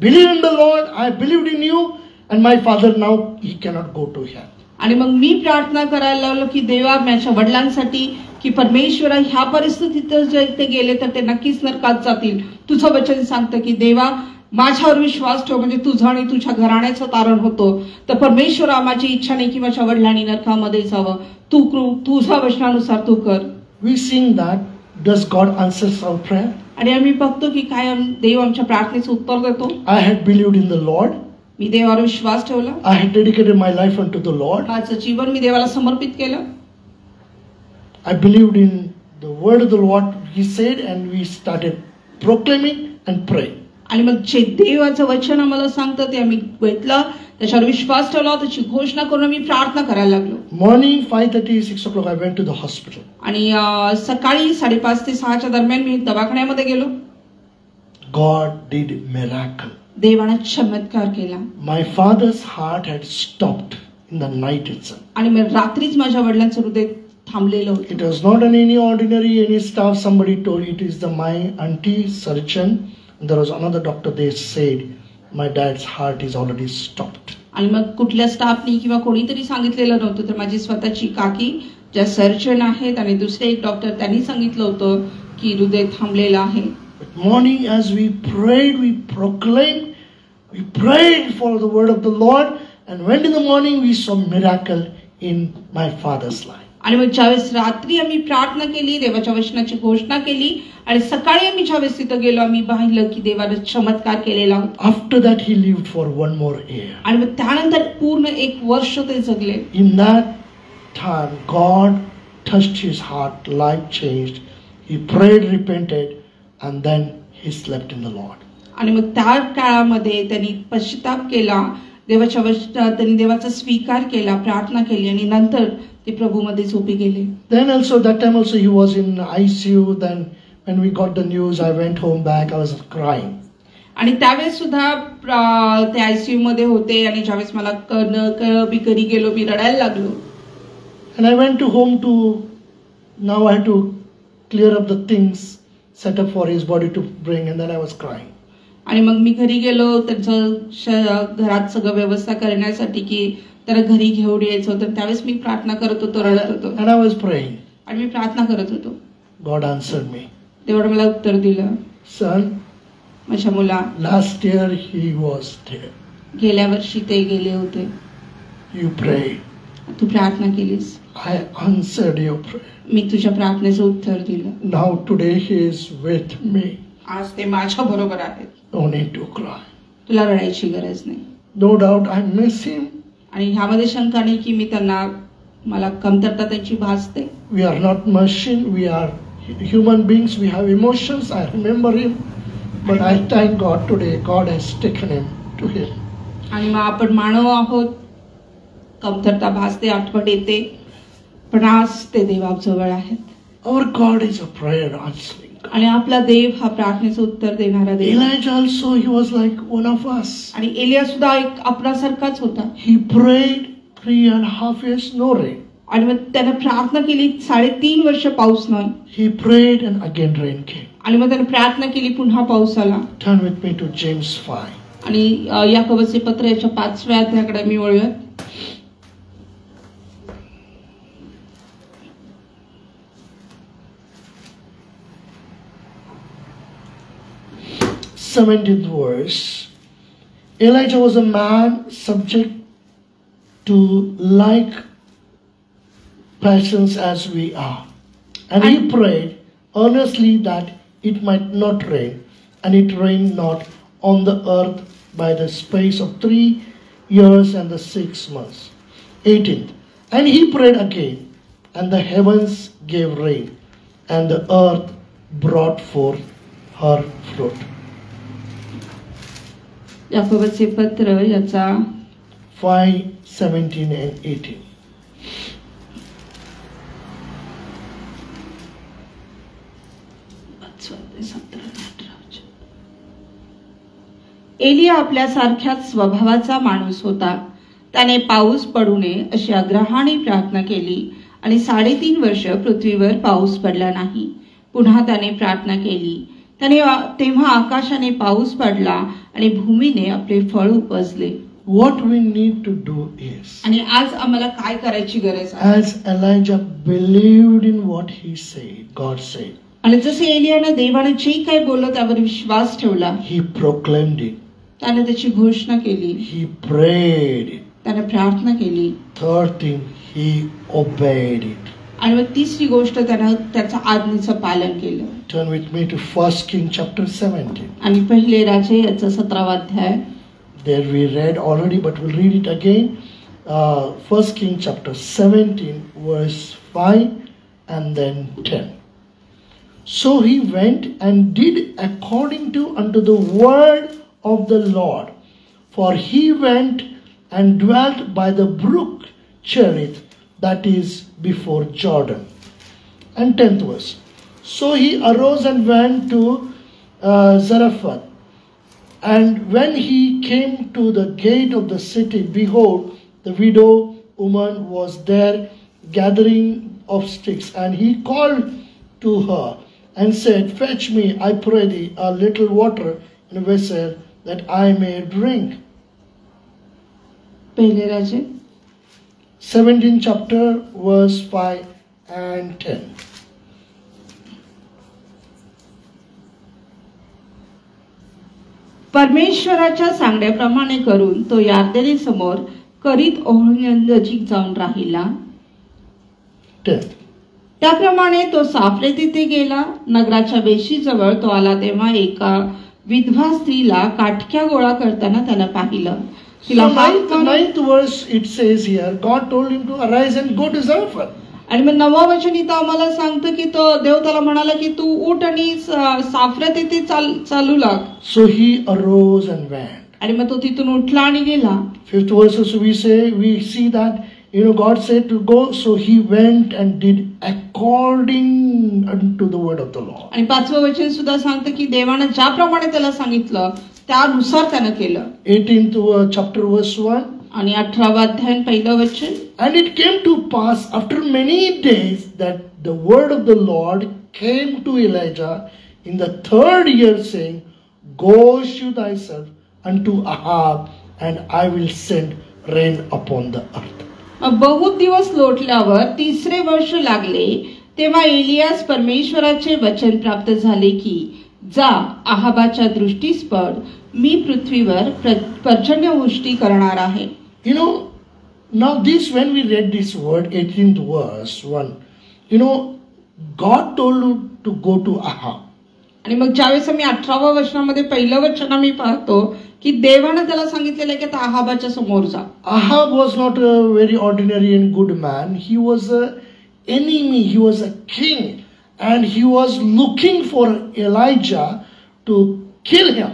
believe in the Lord. I believed in you, and my father now he cannot go to hell. आणि मग मी प्रार्थना करायला लागलो की देवा माझ्या वडिलांसाठी की परमेश्वरा ह्या परिस्थितीत जर ते गेले तर ते नक्कीच नरकात जातील. तुझं वचन सांगतं की देवा माझ्यावर विश्वास ठेव म्हणजे तुझं आणि तुझ्या घराण्याचं तारण होतं. तर परमेश्वरा माझी इच्छा नाही की माझ्या वडिलांनी नरकामध्ये जावं. तुझ्या वचनानुसार तू कर. We sing that. Does God answer our prayer? आणि आम्ही बघतो की काय देव आमच्या प्रार्थनेचं उत्तर देतो. I had believed in the Lord. मी देवावर विश्वास ठेवला. I had dedicated my life unto the Lord. माझं जीवन मी देवाला समर्पित केलं. I believed in the word of the Lord. He said, and we started proclaiming and praying. आणि मग जे देवाचं वचन आम्हाला सांगतं ते आम्ही घेतलं, त्याच्यावर विश्वास ठेवला, त्याची घोषणा करून आम्ही प्रार्थना करायला लागलो. Morning 5:30, 6 o'clock, I went to the hospital. आणि सकाळी 5:30 ते 6च्या दरम्यान मी दवाखान्यामध्ये गेलो. God did miracle. देवाने चमत्कार केला. My father's heart had stopped in the night itself. आणि मग रात्रीच माझ्या वडिलांचं हृदय थांबलेलं होतं. It was not any ordinary, any staff. Somebody told it is my auntie surgeon. There was another doctor. They said my dad's heart is already stopped. आणि मग कुठल्या स्टाफनी किंवा कोणीतरी सांगितलेलं नव्हतं तर माझी स्वतःची काकी ज्या सर्जन आहेत आणि दुसरे एक डॉक्टर त्यांनी सांगितलं होतं की हृदय थांबलेलं आहे. But morning as we prayed, we proclaimed, we prayed for the word of the Lord, and when in the morning we saw miracle in my father's life. आणि मग ज्यावेळेस रात्री आम्ही प्रार्थना केली, देवाच्या वचनाची घोषणा केली आणि सकाळी आम्ही ज्यावेळेस तिथं गेलो आम्ही पाहिलं की देवाने चमत्कार केलेला होता. After that he lived for one more year. आणि मग त्यानंतर पूर्ण 1 वर्ष ते जगले. In that time God touched his heart, life changed. He prayed, repented, and then he slept in the Lord. आणि मग त्या काळामध्ये त्यांनी पश्चाताप केला, देवाच्या वचनात त्यांनी देवाचा स्वीकार केला, प्रार्थना केली आणि नंतर ते प्रभूमध्ये झोपी गेले. Then also that time also he was in ICU. Then when we got the news, I went home back. I was crying. आणि त्यावेळेस सुद्धा ते ICU मध्ये होते आणि ज्यावेळेस मला मी घरी गेलो मी रडायला लागलो. And I went to home to, now I had to clear up the things set up for his body to bring, and then I was crying. आणि मग मी घरी गेलो त्यांचं घरात सगळं व्यवस्था करण्यासाठी की त्याला घरी घेऊन यायचं होतं. त्यावेळेस मी प्रार्थना करत होतो, रडत होतो. And I was praying. आणि मी प्रार्थना करत होतो. God answered me. देवाने मला उत्तर दिलं. Son, माझ्या मुला, last year he was there. गेल्या वर्षी ते गेले होते. You prayed. तू प्रार्थना केलीस. I answered your prayer. मी तुझ्या प्रार्थनेचं उत्तर दिलं. Now today he is with me. आज ते माझ्या बरोबर आहेत. No need to cry. तुला रडायची गरज नाही. No doubt I miss him. आणि ह्यामध्ये शंका नाही की मी त्यांना मला कमतरता त्यांची भासते. We are not machine. We are human beings. We have emotions. I remember him. But I thank God today. God has taken him to him. आणि मग आपण मानव आहोत, कमतरता भासते, आठवण येते, पण आज ते देवाजवळ आहेत. Our God is a prayer answering. आणि आपला देव हा प्रार्थनेचं उत्तर देणारा देव. Elijah also, he was like one of us. आणि एलिया सुद्धा एक आपल्यासारखाच होता. He prayed 3.5 years, no rain. आणि मग त्याने प्रार्थना केली 3.5 वर्ष पाऊस नाही. He prayed and again rain came. आणि मग त्याने प्रार्थना केली पुन्हा पाऊस आला. Turn with me to James 5. आणि याकोबाचे पत्र याच्या 5व्या अध्यायाकडे मी वळूया. 17th verse. Elijah was a man subject to like passions as we are. And he prayed earnestly that it might not rain, and it rained not on the earth by the space of 3 years and the 6 months. 18th. And he prayed again, and the heavens gave rain, and the earth brought forth her fruit. याकोबाचे पत्र याचा 5:17 and 18. Elia आपल्यासारख्याच स्वभावाचा माणूस होता. त्याने पाऊस पडू नये अशी आग्रहाने प्रार्थना केली आणि 3.5 वर्ष पृथ्वीवर पाऊस पडला नाही. पुन्हा त्याने प्रार्थना केली. तेव्हा आकाशाने पाऊस पडला आणि भूमीने आपले फळ उपजले. What we need to do is, आणि आज आम्हाला काय करायची गरज आहे? as Elijah believed in what he said, God said. आणि जसे एलियाने देवाने जे काही बोललं त्यावर विश्वास ठेवला. He proclaimed it. त्याने त्याची घोषणा केली. He prayed it. त्याने प्रार्थना केली. Third thing, he obeyed it. आणि मग तिसरी गोष्ट त्याने त्याच्या आज्ञेचं पालन केलं. Turn with me to 1 King chapter 17. आणि पहिले राजे याचा 17वा अध्याय. There we read already, but we'll read it again. 1 King chapter 17 verse 5 and then 10. So he went and did according to unto the word of the Lord, for he went and dwelt by the brook Cherith, that is before Jordan. And 10th verse. So he arose and went to Zarephath. And when he came to the gate of the city, behold, the widow woman was there gathering of sticks. And he called to her and said, Fetch me, I pray thee, a little water in a vessel, that I may drink. पहिले राजे 17th chapter, verse 5 and 10. परमेश्वराच्या सांगण्याप्रमाणे करून तो यार्देनी समोर करीत ओहळीनजीक जाऊन राहिला. 10. त्याप्रमाणे तो साफरे तिथे गेला. नगराच्या वेशीजवळ तो आला तेव्हा एका विधवा स्त्रीला काटक्या गोळा करताना त्यानं पाहिलं. तिला ninth verse it says here, God told him to arise and go to Zarephath. आणि मग 9वा वचन इथं आम्हाला सांगतं की तो देव त्याला म्हणाला की तू उठ आणि साफऱ्यात येथे चालू लाग. So he arose and went. आणि मग तो तिथून उठला आणि गेला. 5th verse also we see that God said to go, so he went and did according unto the word of the Lord. आणि 5वं वचन सुद्धा सांगतं की देवाने ज्याप्रमाणे त्याला सांगितलं त्यानुसार त्यानं केलं. 18th chapter verse 1. आणि 18वा अध्याय पहिलं वचन. And it came to pass after many days that the word of the Lord came to Elijah in the 3rd year, saying, Go shew thyself unto Ahab, and I will send rain upon the earth. बहुत दिवस लोटल्यावर 3रे वर्ष लागले तेव्हा alias परमेश्वराचे वचन प्राप्त झाले की जा आहाबाच्या दृष्टीस पड, मी पृथ्वीवर पर्जन्यवृष्टी करणार आहे. Now this, when we read this word, 18th verse 1, God told you to go to Ahab. आणि मग ज्यावेळेस आम्ही 18व्या वचनामध्ये पहिलं वचन आम्ही पाहतो की देवाने त्याला सांगितलेलं आहे की आता आहाबाच्या समोर जा. Ahab was not a very ordinary and good man. He was an enemy. He was a king. And he was looking for Elijah to kill him.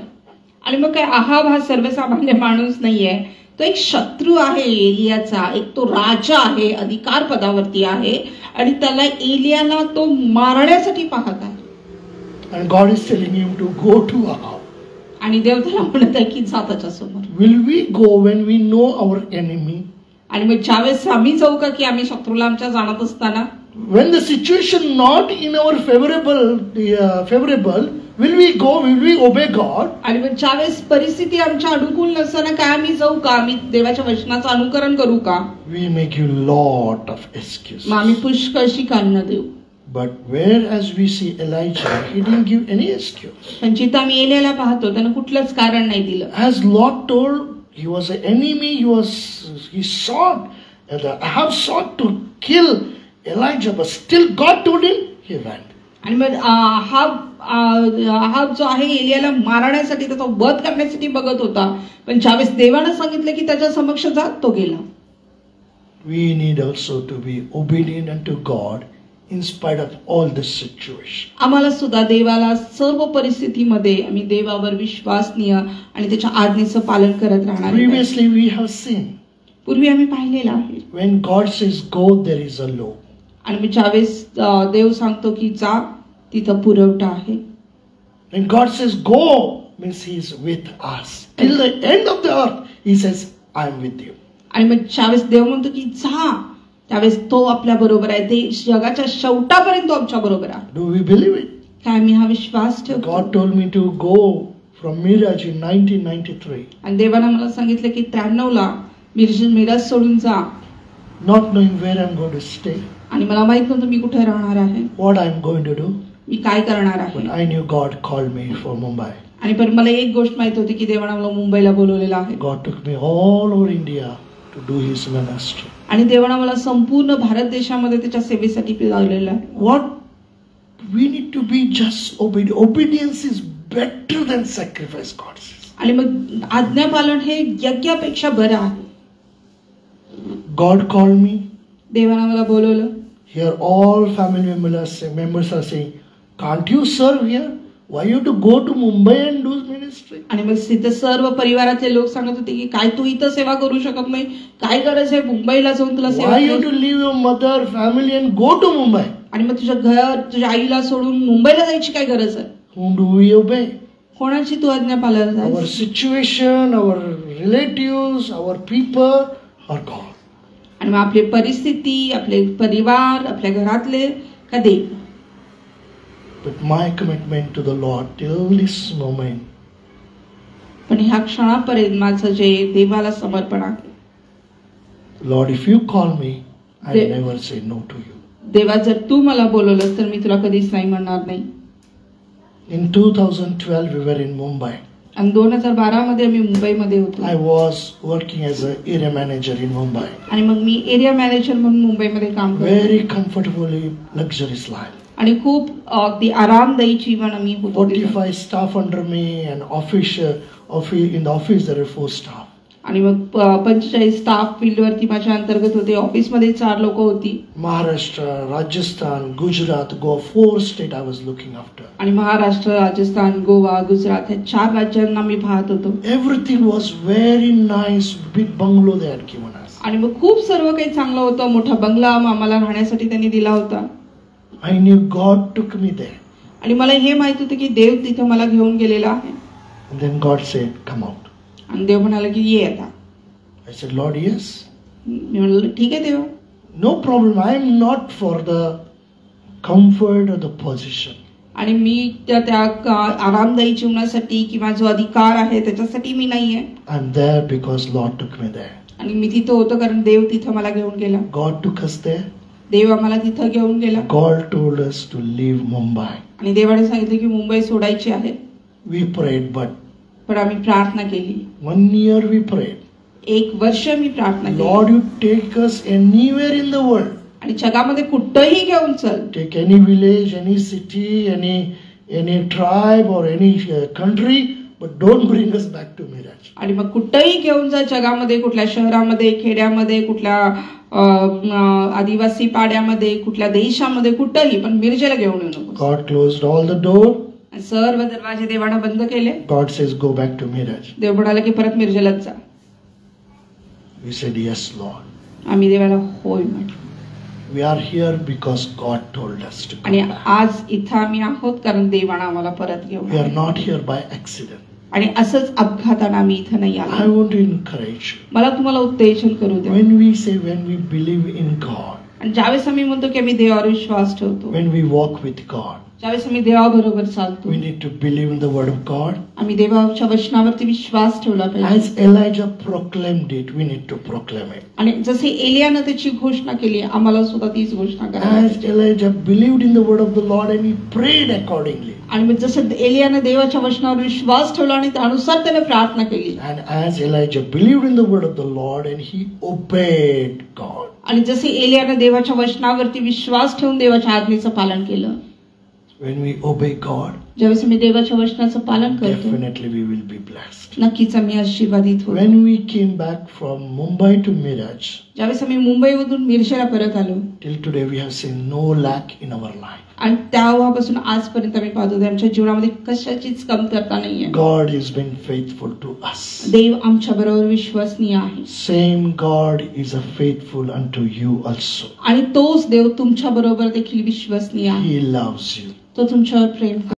आणि मग काय आहाब हा सर्वसामान्य माणूस नाहीये. तो एक शत्रू आहे एलियाचा. एक तो राजा आहे, अधिकार पदावरती आहे आणि त्याला एलियाला तो मारण्यासाठी पाहत आहे. And God is telling him to go to Ahab. आणि देव त्याला म्हणत आहे की जा त्याच्या समोर. Will we go when we know our enemy? आणि मग ज्यावेळेस आम्ही जाऊ का की आम्ही शत्रूला आमच्या जाणत असताना? When the situation not in our favorable, will we go? Will we obey God? आणि मग ज्यावेळेस परिस्थिती आमच्या अनुकूल नसताना काय आम्ही जाऊ का? आम्ही देवाच्या वचनाचं अनुकरण करू का? We may give lot of excuses. मग आम्ही पुष्कळशी कारणं देऊ. But whereas we see Elijah, he didn't give any excuse. पण जिथं आम्ही एलियाला पाहतो त्यानं कुठलंच कारण नाही दिलं. As Lot told, he was an enemy. He sought, Ahab sought to kill Elijah, but still God told him, he went. आणि मग आहाब जो आहे एलियाला मारण्यासाठी त्याचा वध करण्यासाठी बघत होता, पण ज्यावेळेस देवानं सांगितलं की त्याच्या समक्ष जा, तो गेला. We need also to be obedient unto God in spite of all this situation. आम्हाला सुद्धा देवाला सर्व परिस्थितीमध्ये आम्ही देवावर विश्वासनीय आणि त्याच्या आज्ञेचं पालन करत राहणार. Previously we have seen, पूर्वी आम्ही पाहिलेलं आहे, when God says go, there is a law. आणि ज्यावेळेस देव सांगतो की जा, तिथं पुरवठा आहे. When God says go, means He is with us till the end of the earth. He says, I am with you. आणि मग ज्यावेळेस देव म्हणतो की जा, त्यावेळेस तो आपल्या बरोबर आहे. ते जगाच्या शेवटापर्यंत तो आमच्या बरोबर आहे. Do we believe it? काय मी हा विश्वास ठेवतो? God told me to go from Miraj in 1993. आणि देवानं मला सांगितलं की 93 ला मिरज सोडून जा. Not knowing where I am going to stay. आणि मला माहित नव्हतं मी कुठे राहणार आहे, what I am going to do. मी काय करणार आहे. But I knew God called me for Mumbai. आणि पण मला एक गोष्ट माहित होती की देवानं मला मुंबईला बोलवलेलं आहे. God took me all over India to do His ministry. आणि देवानं मला संपूर्ण भारत देशामध्ये त्याच्या सेवेसाठी लावलेलं आहे. What we need to be just obedient. Obedience is better than sacrifice, God says. आणि मग आज्ञापालन हे यज्ञापेक्षा बरं आहे. God called me. देवानं मला बोलवलं. Here all family members are saying, can't you serve here? Why you to go to Mumbai and do ministry? आणि मग तिथे सर्व परिवारातले लोक सांगत होते की काय तू इथं सेवा करू शकत नाही, काय गरज आहे मुंबईला जाऊन तुला सेवा? Why you to leave your mother, family and go to Mumbai? आणि मग तुझं घर, तुझ्या आईला सोडून मुंबईला जायची काय गरज आहे? Whom do we obey? कोणाची तू आज्ञा पालन? Our situation, our relatives, our people, or God? आणि मग आपली परिस्थिती, आपले परिवार, आपल्या घरातले का देव? But my commitment to the Lord till this moment. पण ह्या क्षणापर्यंत माझं जे देवाला समर्पण आहे. Lord, if you call me, I never say no to you. देवा जर तू मला बोलवलंस तर मी तुला कधीच नाही म्हणणार नाही. In 2012 we were in Mumbai. आणि 2012 मध्ये आम्ही मुंबईमध्ये होतो. I was working as an area manager in Mumbai. आणि मग मी एरिया मॅनेजर म्हणून मुंबईमध्ये काम करतो. Very comfortably luxurious life. आणि खूप अगदी आरामदायी जीवन आम्ही होतो. 45 staff under me and in the office there are 4 staff. आणि मग 45 स्टाफ फील्डवरती माझ्या अंतर्गत होते. ऑफिसमध्ये 4 लोक होती. Maharashtra, Rajasthan, Gujarat, Goa, 4 states I was looking after. आणि महाराष्ट्र, राजस्थान, गोवा, गुजरात या 4 राज्यांना मी पाहत होतो. Everything was very nice, big bungalow they had given us. आणि मग खूप सर्व काही चांगलं होतं. मोठा बंगला आम्हाला राहण्यासाठी त्यांनी दिला होता. I knew God took me there. आणि मला हे माहित होतं की देव तिथे मला घेऊन गेलेला आहे. And then God said, come out. आणि देव म्हणाला की ये आता. I said, Lord, yes. मी म्हणलं ठीक आहे देवा. No problem. I am not for the comfort or the position. आणि मी त्या आरामदायी जीवनासाठी किंवा जो अधिकार आहे त्याच्यासाठी मी नाहीये. I'm there because Lord took me there. आणि मी तिथं होतो कारण देव तिथं मला घेऊन गेला. God took us there. देव आम्हाला तिथं घेऊन गेला. God told us to leave Mumbai. आणि देवाने सांगितलं की मुंबई सोडायची आहे. We prayed, but पण आम्ही प्रार्थना केली. 1 year we prayed. 1 वर्ष मी प्रार्थना केली. Lord, you take us anywhere in the world. आणि जगामध्ये कुठेही घेऊन चल. Take any village, any city, any tribe or any country, but don't bring us back to Miraj. आणि मग कुठेही घेऊन जा जगामध्ये, कुठल्या शहरामध्ये, खेड्यामध्ये, कुठल्या आदिवासी पाड्यामध्ये, कुठल्या देशामध्ये, कुठेही, पण मिरजेला घेऊन येऊ नको. God closed all the door. सर्व दरवाजे देवानं बंद केले. God says, go back to Miraj. देव म्हणाला की परत मिरजेलाच जा. We said, yes, Lord. आम्ही देवाला होय म्हटलं. We are here because God told us to आणि come back. आज इथं आम्ही आहोत कारण देवानं आम्हाला परत घेऊन We are आले. not here by accident. आणि असंच अपघातानं आम्ही इथं नाही I आलो. want to encourage you. मला तुम्हाला उत्तेजन करू द्या. When we believe in God, आणि ज्यावेळेस आम्ही म्हणतो की आम्ही देवावर विश्वास ठेवतो, when we walk with God, ज्यावेळेस आम्ही देवाबरोबर चालतो, we need to believe in the word of God. आम्ही देवाच्या वचनावरती विश्वास ठेवला पाहिजे. As Elijah proclaimed it, we need to proclaim it. आणि जसे एलियानं त्याची घोषणा केली, आम्हाला सुद्धा तीच घोषणा करायची. As Elijah believed in the word of the Lord and he prayed accordingly. आणि मग जसं एलियानं देवाच्या वचनावर विश्वास ठेवला आणि त्यानुसार त्याने प्रार्थना केली. And as Elijah believed in the word of the Lord and he obeyed God. आणि जसे एलियानं देवाच्या वचनावरती विश्वास ठेवून देवाच्या आज्ञेचं पालन केलं. When we obey God, ज्यावेळेस आम्ही देवाच्या वचनाचं पालन करतो, definitely we will be blessed. नक्कीच आम्ही आशीर्वादित होतो. When we came back from Mumbai to Miraj, ज्यावेळेस आम्ही मुंबईमधून मिरजेला परत आलो, till today we have seen no lack in our life. आणि तेव्हापासून आजपर्यंत आम्ही पाहतो आमच्या जीवनामध्ये कशाचीच कमतरता नाहीये. God has been faithful to us. देव आमच्या बरोबर विश्वसनीय आहे. Same God is a faithful unto you also. आणि तोच देव तुमच्या बरोबर देखील विश्वसनीय आहे. He loves you. तो तुमच्यावर प्रेम करतो.